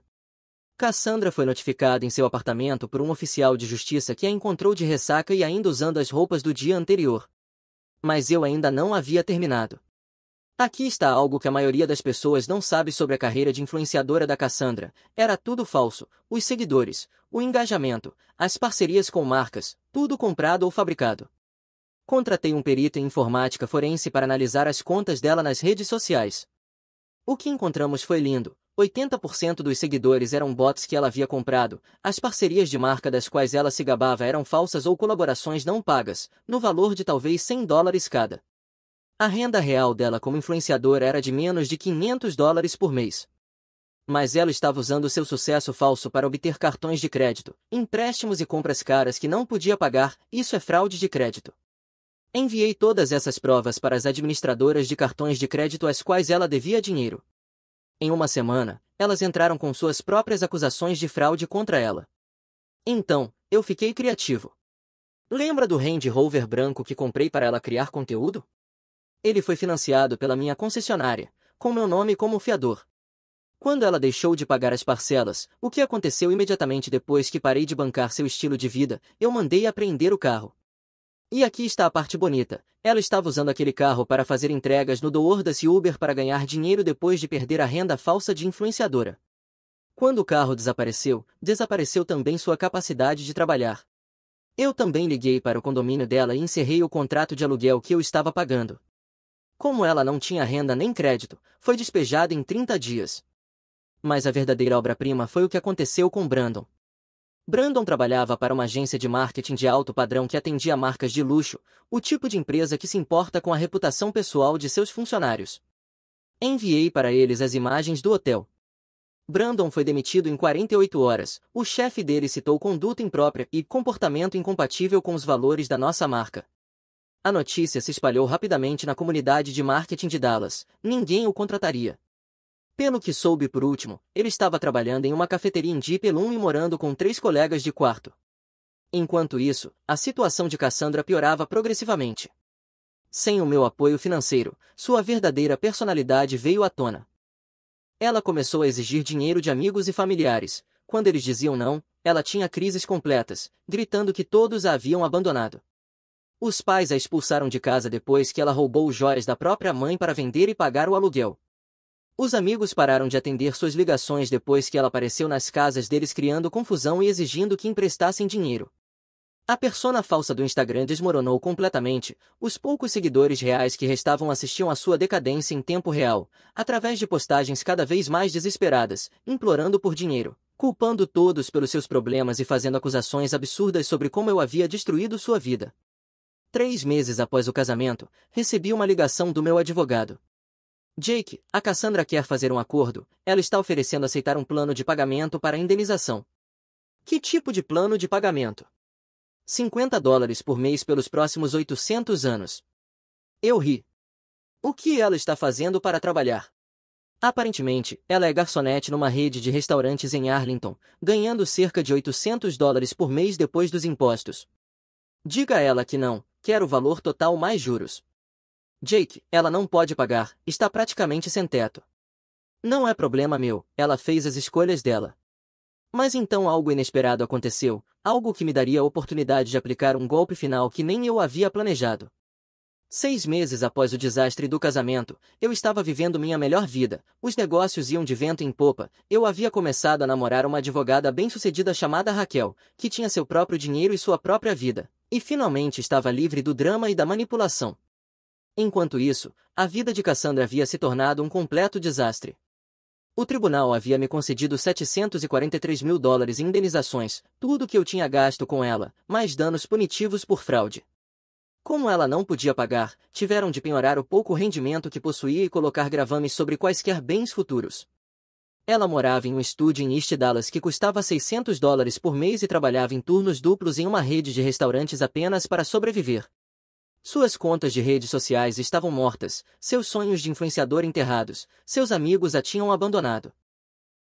Cassandra foi notificada em seu apartamento por um oficial de justiça que a encontrou de ressaca e ainda usando as roupas do dia anterior. Mas eu ainda não havia terminado. Aqui está algo que a maioria das pessoas não sabe sobre a carreira de influenciadora da Cassandra. Era tudo falso, os seguidores, o engajamento, as parcerias com marcas, tudo comprado ou fabricado. Contratei um perito em informática forense para analisar as contas dela nas redes sociais. O que encontramos foi lindo. 80% dos seguidores eram bots que ela havia comprado, as parcerias de marca das quais ela se gabava eram falsas ou colaborações não pagas, no valor de talvez $100 cada. A renda real dela como influenciadora era de menos de $500 por mês. Mas ela estava usando seu sucesso falso para obter cartões de crédito, empréstimos e compras caras que não podia pagar, isso é fraude de crédito. Enviei todas essas provas para as administradoras de cartões de crédito às quais ela devia dinheiro. Em uma semana, elas entraram com suas próprias acusações de fraude contra ela. Então, eu fiquei criativo. Lembra do Range Rover branco que comprei para ela criar conteúdo? Ele foi financiado pela minha concessionária, com meu nome como fiador. Quando ela deixou de pagar as parcelas, o que aconteceu imediatamente depois que parei de bancar seu estilo de vida, eu mandei apreender o carro. E aqui está a parte bonita, ela estava usando aquele carro para fazer entregas no DoorDash e Uber para ganhar dinheiro depois de perder a renda falsa de influenciadora. Quando o carro desapareceu, desapareceu também sua capacidade de trabalhar. Eu também liguei para o condomínio dela e encerrei o contrato de aluguel que eu estava pagando. Como ela não tinha renda nem crédito, foi despejada em 30 dias. Mas a verdadeira obra-prima foi o que aconteceu com Brandon. Brandon trabalhava para uma agência de marketing de alto padrão que atendia marcas de luxo, o tipo de empresa que se importa com a reputação pessoal de seus funcionários. Enviei para eles as imagens do hotel. Brandon foi demitido em 48 horas. O chefe dele citou conduta imprópria e comportamento incompatível com os valores da nossa marca. A notícia se espalhou rapidamente na comunidade de marketing de Dallas. Ninguém o contrataria. Pelo que soube por último, ele estava trabalhando em uma cafeteria em Dipelum e morando com 3 colegas de quarto. Enquanto isso, a situação de Cassandra piorava progressivamente. Sem o meu apoio financeiro, sua verdadeira personalidade veio à tona. Ela começou a exigir dinheiro de amigos e familiares. Quando eles diziam não, ela tinha crises completas, gritando que todos a haviam abandonado. Os pais a expulsaram de casa depois que ela roubou joias da própria mãe para vender e pagar o aluguel. Os amigos pararam de atender suas ligações depois que ela apareceu nas casas deles criando confusão e exigindo que emprestassem dinheiro. A persona falsa do Instagram desmoronou completamente. Os poucos seguidores reais que restavam assistiam à sua decadência em tempo real, através de postagens cada vez mais desesperadas, implorando por dinheiro, culpando todos pelos seus problemas e fazendo acusações absurdas sobre como eu havia destruído sua vida. 3 meses após o casamento, recebi uma ligação do meu advogado. Jake, a Cassandra quer fazer um acordo. Ela está oferecendo aceitar um plano de pagamento para a indenização. Que tipo de plano de pagamento? $50 por mês pelos próximos 800 anos. Eu ri. O que ela está fazendo para trabalhar? Aparentemente, ela é garçonete numa rede de restaurantes em Arlington, ganhando cerca de $800 por mês depois dos impostos. Diga a ela que não, quer o valor total mais juros. Jake, ela não pode pagar, está praticamente sem teto. Não é problema meu, ela fez as escolhas dela. Mas então algo inesperado aconteceu, algo que me daria a oportunidade de aplicar um golpe final que nem eu havia planejado. 6 meses após o desastre do casamento, eu estava vivendo minha melhor vida, os negócios iam de vento em popa, eu havia começado a namorar uma advogada bem-sucedida chamada Raquel, que tinha seu próprio dinheiro e sua própria vida, e finalmente estava livre do drama e da manipulação. Enquanto isso, a vida de Cassandra havia se tornado um completo desastre. O tribunal havia me concedido $743 mil em indenizações, tudo que eu tinha gasto com ela, mais danos punitivos por fraude. Como ela não podia pagar, tiveram de penhorar o pouco rendimento que possuía e colocar gravames sobre quaisquer bens futuros. Ela morava em um estúdio em East Dallas que custava $600 por mês e trabalhava em turnos duplos em uma rede de restaurantes apenas para sobreviver. Suas contas de redes sociais estavam mortas, seus sonhos de influenciador enterrados, seus amigos a tinham abandonado.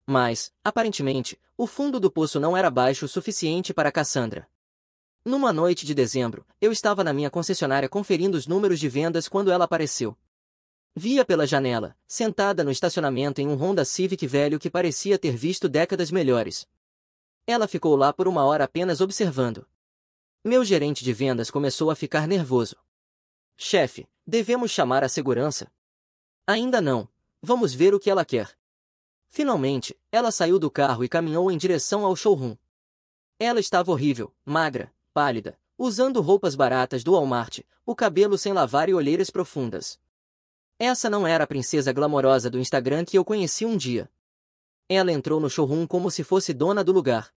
Mas, aparentemente, o fundo do poço não era baixo o suficiente para Cassandra. Numa noite de dezembro, eu estava na minha concessionária conferindo os números de vendas quando ela apareceu. Via pela janela, sentada no estacionamento em um Honda Civic velho que parecia ter visto décadas melhores. Ela ficou lá por 1 hora apenas observando. Meu gerente de vendas começou a ficar nervoso. Chefe, devemos chamar a segurança? Ainda não. Vamos ver o que ela quer. Finalmente, ela saiu do carro e caminhou em direção ao showroom. Ela estava horrível, magra, pálida, usando roupas baratas do Walmart, o cabelo sem lavar e olheiras profundas. Essa não era a princesa glamourosa do Instagram que eu conheci um dia. Ela entrou no showroom como se fosse dona do lugar.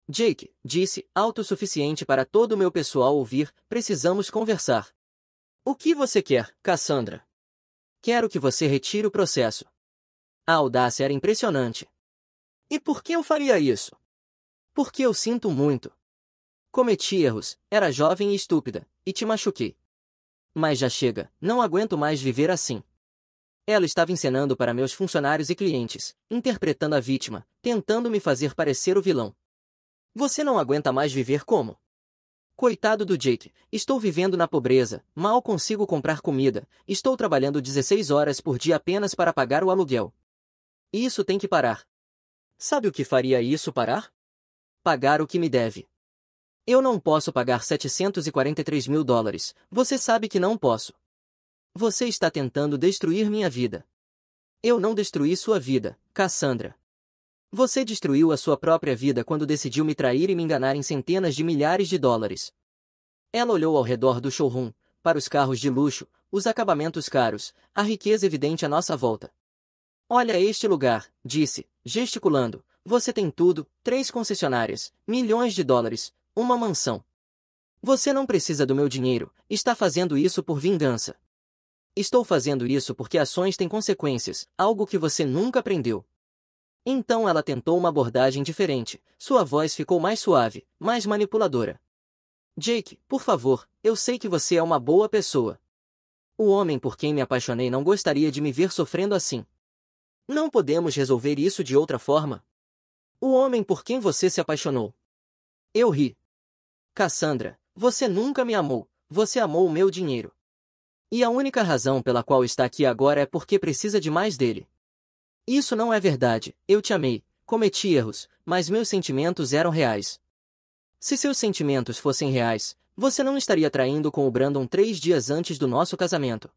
Jake, disse, alto o suficiente para todo o meu pessoal ouvir, precisamos conversar. O que você quer, Cassandra? Quero que você retire o processo. A audácia era impressionante. E por que eu faria isso? Porque eu sinto muito. Cometi erros, era jovem e estúpida, e te machuquei. Mas já chega, não aguento mais viver assim. Ela estava encenando para meus funcionários e clientes, interpretando a vítima, tentando me fazer parecer o vilão. Você não aguenta mais viver como? Coitado do Jake, estou vivendo na pobreza, mal consigo comprar comida, estou trabalhando 16 horas por dia apenas para pagar o aluguel. Isso tem que parar. Sabe o que faria isso parar? Pagar o que me deve. Eu não posso pagar $743 mil, você sabe que não posso. Você está tentando destruir minha vida. Eu não destruí sua vida, Cassandra. Você destruiu a sua própria vida quando decidiu me trair e me enganar em centenas de milhares de dólares. Ela olhou ao redor do showroom, para os carros de luxo, os acabamentos caros, a riqueza evidente à nossa volta. Olha este lugar, disse, gesticulando. Você tem tudo, 3 concessionárias, milhões de dólares, uma mansão. Você não precisa do meu dinheiro, está fazendo isso por vingança. Estou fazendo isso porque ações têm consequências, algo que você nunca aprendeu. Então ela tentou uma abordagem diferente. Sua voz ficou mais suave, mais manipuladora. Jake, por favor, eu sei que você é uma boa pessoa. O homem por quem me apaixonei não gostaria de me ver sofrendo assim. Não podemos resolver isso de outra forma? O homem por quem você se apaixonou. Eu ri. Cassandra, você nunca me amou, você amou o meu dinheiro. E a única razão pela qual está aqui agora é porque precisa de mais dele. Isso não é verdade, eu te amei, cometi erros, mas meus sentimentos eram reais. Se seus sentimentos fossem reais, você não estaria traindo com o Brandon 3 dias antes do nosso casamento.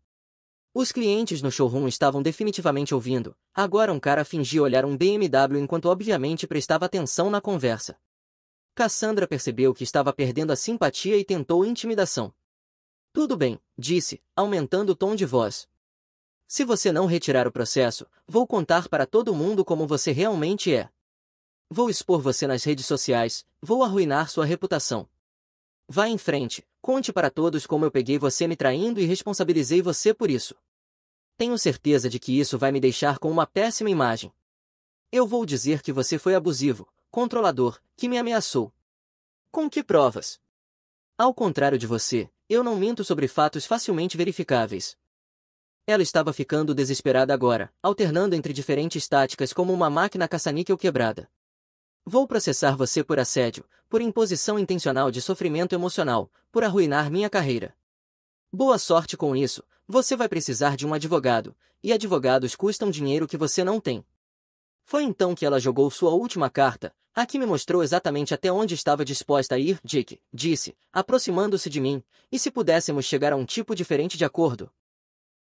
Os clientes no showroom estavam definitivamente ouvindo. Agora um cara fingia olhar um BMW enquanto obviamente prestava atenção na conversa. Cassandra percebeu que estava perdendo a simpatia e tentou intimidação. Tudo bem, disse, aumentando o tom de voz. Se você não retirar o processo, vou contar para todo mundo como você realmente é. Vou expor você nas redes sociais, vou arruinar sua reputação. Vá em frente, conte para todos como eu peguei você me traindo e responsabilizei você por isso. Tenho certeza de que isso vai me deixar com uma péssima imagem. Eu vou dizer que você foi abusivo, controlador, que me ameaçou. Com que provas? Ao contrário de você, eu não minto sobre fatos facilmente verificáveis. Ela estava ficando desesperada agora, alternando entre diferentes táticas como uma máquina caça-níquel quebrada. Vou processar você por assédio, por imposição intencional de sofrimento emocional, por arruinar minha carreira. Boa sorte com isso, você vai precisar de um advogado, e advogados custam dinheiro que você não tem. Foi então que ela jogou sua última carta, a que me mostrou exatamente até onde estava disposta a ir. Jake, disse, aproximando-se de mim, e se pudéssemos chegar a um tipo diferente de acordo?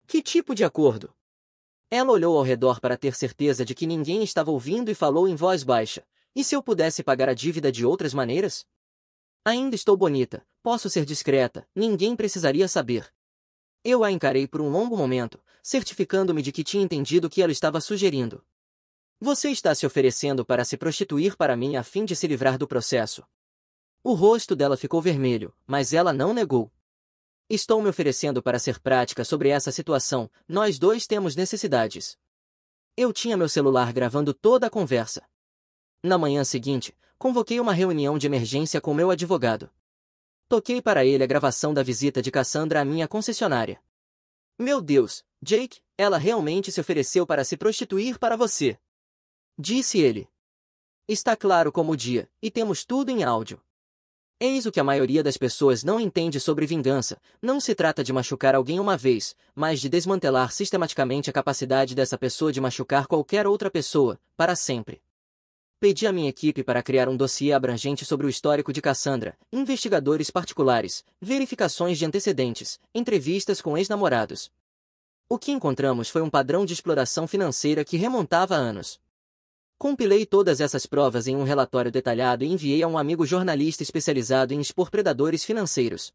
Que tipo de acordo? Ela olhou ao redor para ter certeza de que ninguém estava ouvindo e falou em voz baixa. E se eu pudesse pagar a dívida de outras maneiras? Ainda estou bonita, posso ser discreta, ninguém precisaria saber. Eu a encarei por um longo momento, certificando-me de que tinha entendido o que ela estava sugerindo. Você está se oferecendo para se prostituir para mim a fim de se livrar do processo. O rosto dela ficou vermelho, mas ela não negou. Estou me oferecendo para ser prática sobre essa situação, nós dois temos necessidades. Eu tinha meu celular gravando toda a conversa. Na manhã seguinte, convoquei uma reunião de emergência com meu advogado. Toquei para ele a gravação da visita de Cassandra à minha concessionária. Meu Deus, Jake, ela realmente se ofereceu para se prostituir para você. Disse ele. Está claro como o dia, e temos tudo em áudio. Eis o que a maioria das pessoas não entende sobre vingança. Não se trata de machucar alguém uma vez, mas de desmantelar sistematicamente a capacidade dessa pessoa de machucar qualquer outra pessoa, para sempre. Pedi à minha equipe para criar um dossiê abrangente sobre o histórico de Cassandra, investigadores particulares, verificações de antecedentes, entrevistas com ex-namorados. O que encontramos foi um padrão de exploração financeira que remontava a anos. Compilei todas essas provas em um relatório detalhado e enviei a um amigo jornalista especializado em expor predadores financeiros.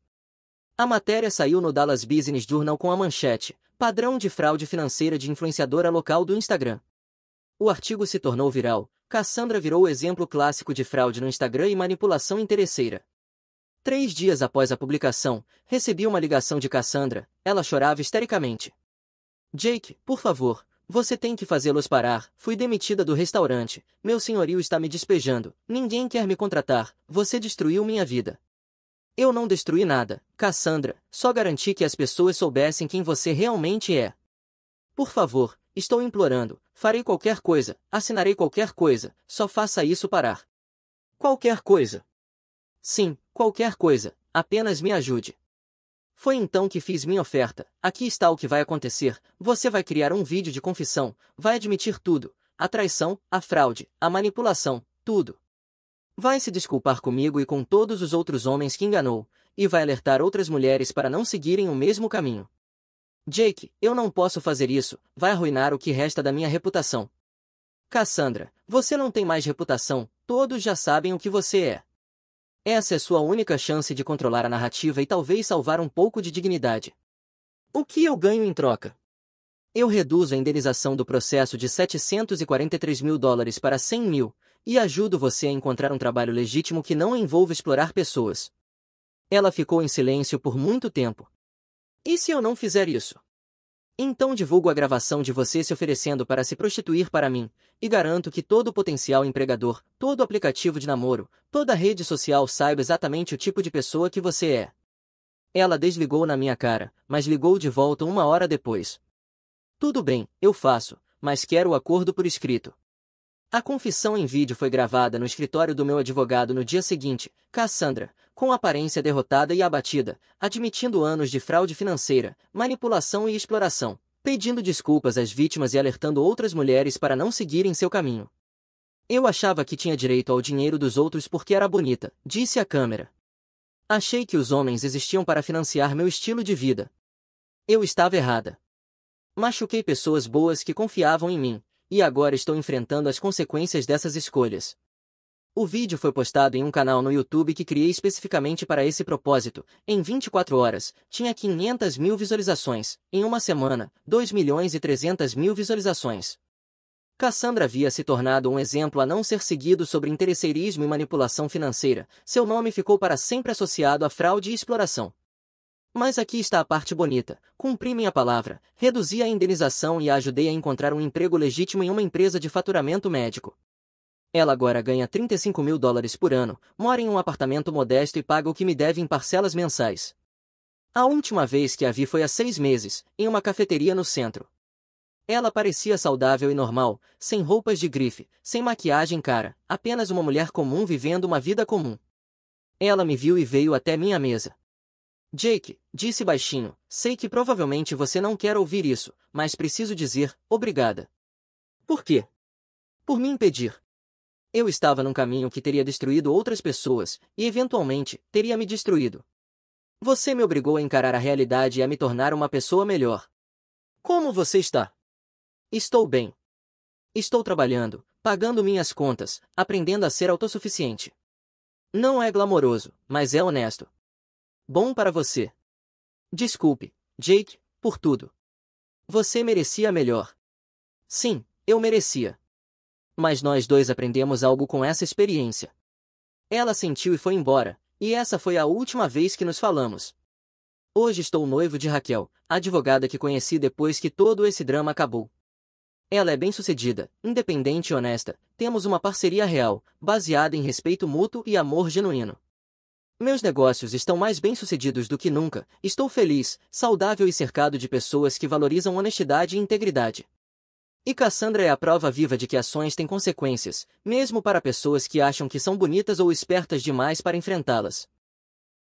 A matéria saiu no Dallas Business Journal com a manchete: Padrão de fraude financeira de influenciadora local do Instagram. O artigo se tornou viral. Cassandra virou o exemplo clássico de fraude no Instagram e manipulação interesseira. 3 dias após a publicação, recebi uma ligação de Cassandra. Ela chorava histericamente. Jake, por favor, você tem que fazê-los parar. Fui demitida do restaurante. Meu senhorio está me despejando. Ninguém quer me contratar. Você destruiu minha vida. Eu não destruí nada, Cassandra. Só garanti que as pessoas soubessem quem você realmente é. Por favor, estou implorando. Farei qualquer coisa, assinarei qualquer coisa, só faça isso parar. Qualquer coisa. Sim, qualquer coisa, apenas me ajude. Foi então que fiz minha oferta. Aqui está o que vai acontecer. Você vai criar um vídeo de confissão, vai admitir tudo, a traição, a fraude, a manipulação, tudo. Vai se desculpar comigo e com todos os outros homens que enganou, e vai alertar outras mulheres para não seguirem o mesmo caminho. Jake, eu não posso fazer isso, vai arruinar o que resta da minha reputação. Cassandra, você não tem mais reputação, todos já sabem o que você é. Essa é sua única chance de controlar a narrativa e talvez salvar um pouco de dignidade. O que eu ganho em troca? Eu reduzo a indenização do processo de $743 mil para 100 mil, e ajudo você a encontrar um trabalho legítimo que não envolva explorar pessoas. Ela ficou em silêncio por muito tempo. E se eu não fizer isso? Então divulgo a gravação de você se oferecendo para se prostituir para mim, e garanto que todo potencial empregador, todo aplicativo de namoro, toda rede social saiba exatamente o tipo de pessoa que você é. Ela desligou na minha cara, mas ligou de volta 1 hora depois. Tudo bem, eu faço, mas quero o acordo por escrito. A confissão em vídeo foi gravada no escritório do meu advogado no dia seguinte. Cassandra, com aparência derrotada e abatida, admitindo anos de fraude financeira, manipulação e exploração, pedindo desculpas às vítimas e alertando outras mulheres para não seguirem seu caminho. Eu achava que tinha direito ao dinheiro dos outros porque era bonita, disse à câmera. Achei que os homens existiam para financiar meu estilo de vida. Eu estava errada. Machuquei pessoas boas que confiavam em mim, e agora estou enfrentando as consequências dessas escolhas. O vídeo foi postado em um canal no YouTube que criei especificamente para esse propósito. Em 24 horas, tinha 500 mil visualizações. Em uma semana, 2.300.000 visualizações. Cassandra havia se tornado um exemplo a não ser seguido sobre interesseirismo e manipulação financeira. Seu nome ficou para sempre associado a fraude e exploração. Mas aqui está a parte bonita. Cumpri minha palavra, reduzi a indenização e a ajudei a encontrar um emprego legítimo em uma empresa de faturamento médico. Ela agora ganha $35.000 por ano, mora em um apartamento modesto e paga o que me deve em parcelas mensais. A última vez que a vi foi há 6 meses, em uma cafeteria no centro. Ela parecia saudável e normal, sem roupas de grife, sem maquiagem cara, apenas uma mulher comum vivendo uma vida comum. Ela me viu e veio até minha mesa. Jake, disse baixinho, sei que provavelmente você não quer ouvir isso, mas preciso dizer, obrigada. Por quê? Por me impedir. Eu estava num caminho que teria destruído outras pessoas, e eventualmente, teria me destruído. Você me obrigou a encarar a realidade e a me tornar uma pessoa melhor. Como você está? Estou bem. Estou trabalhando, pagando minhas contas, aprendendo a ser autossuficiente. Não é glamouroso, mas é honesto. Bom para você. Desculpe, Jake, por tudo. Você merecia melhor. Sim, eu merecia. Mas nós dois aprendemos algo com essa experiência. Ela sentiu e foi embora, e essa foi a última vez que nos falamos. Hoje estou noivo de Raquel, a advogada que conheci depois que todo esse drama acabou. Ela é bem-sucedida, independente e honesta, temos uma parceria real, baseada em respeito mútuo e amor genuíno. Meus negócios estão mais bem-sucedidos do que nunca, estou feliz, saudável e cercado de pessoas que valorizam honestidade e integridade. E Cassandra é a prova viva de que ações têm consequências, mesmo para pessoas que acham que são bonitas ou espertas demais para enfrentá-las.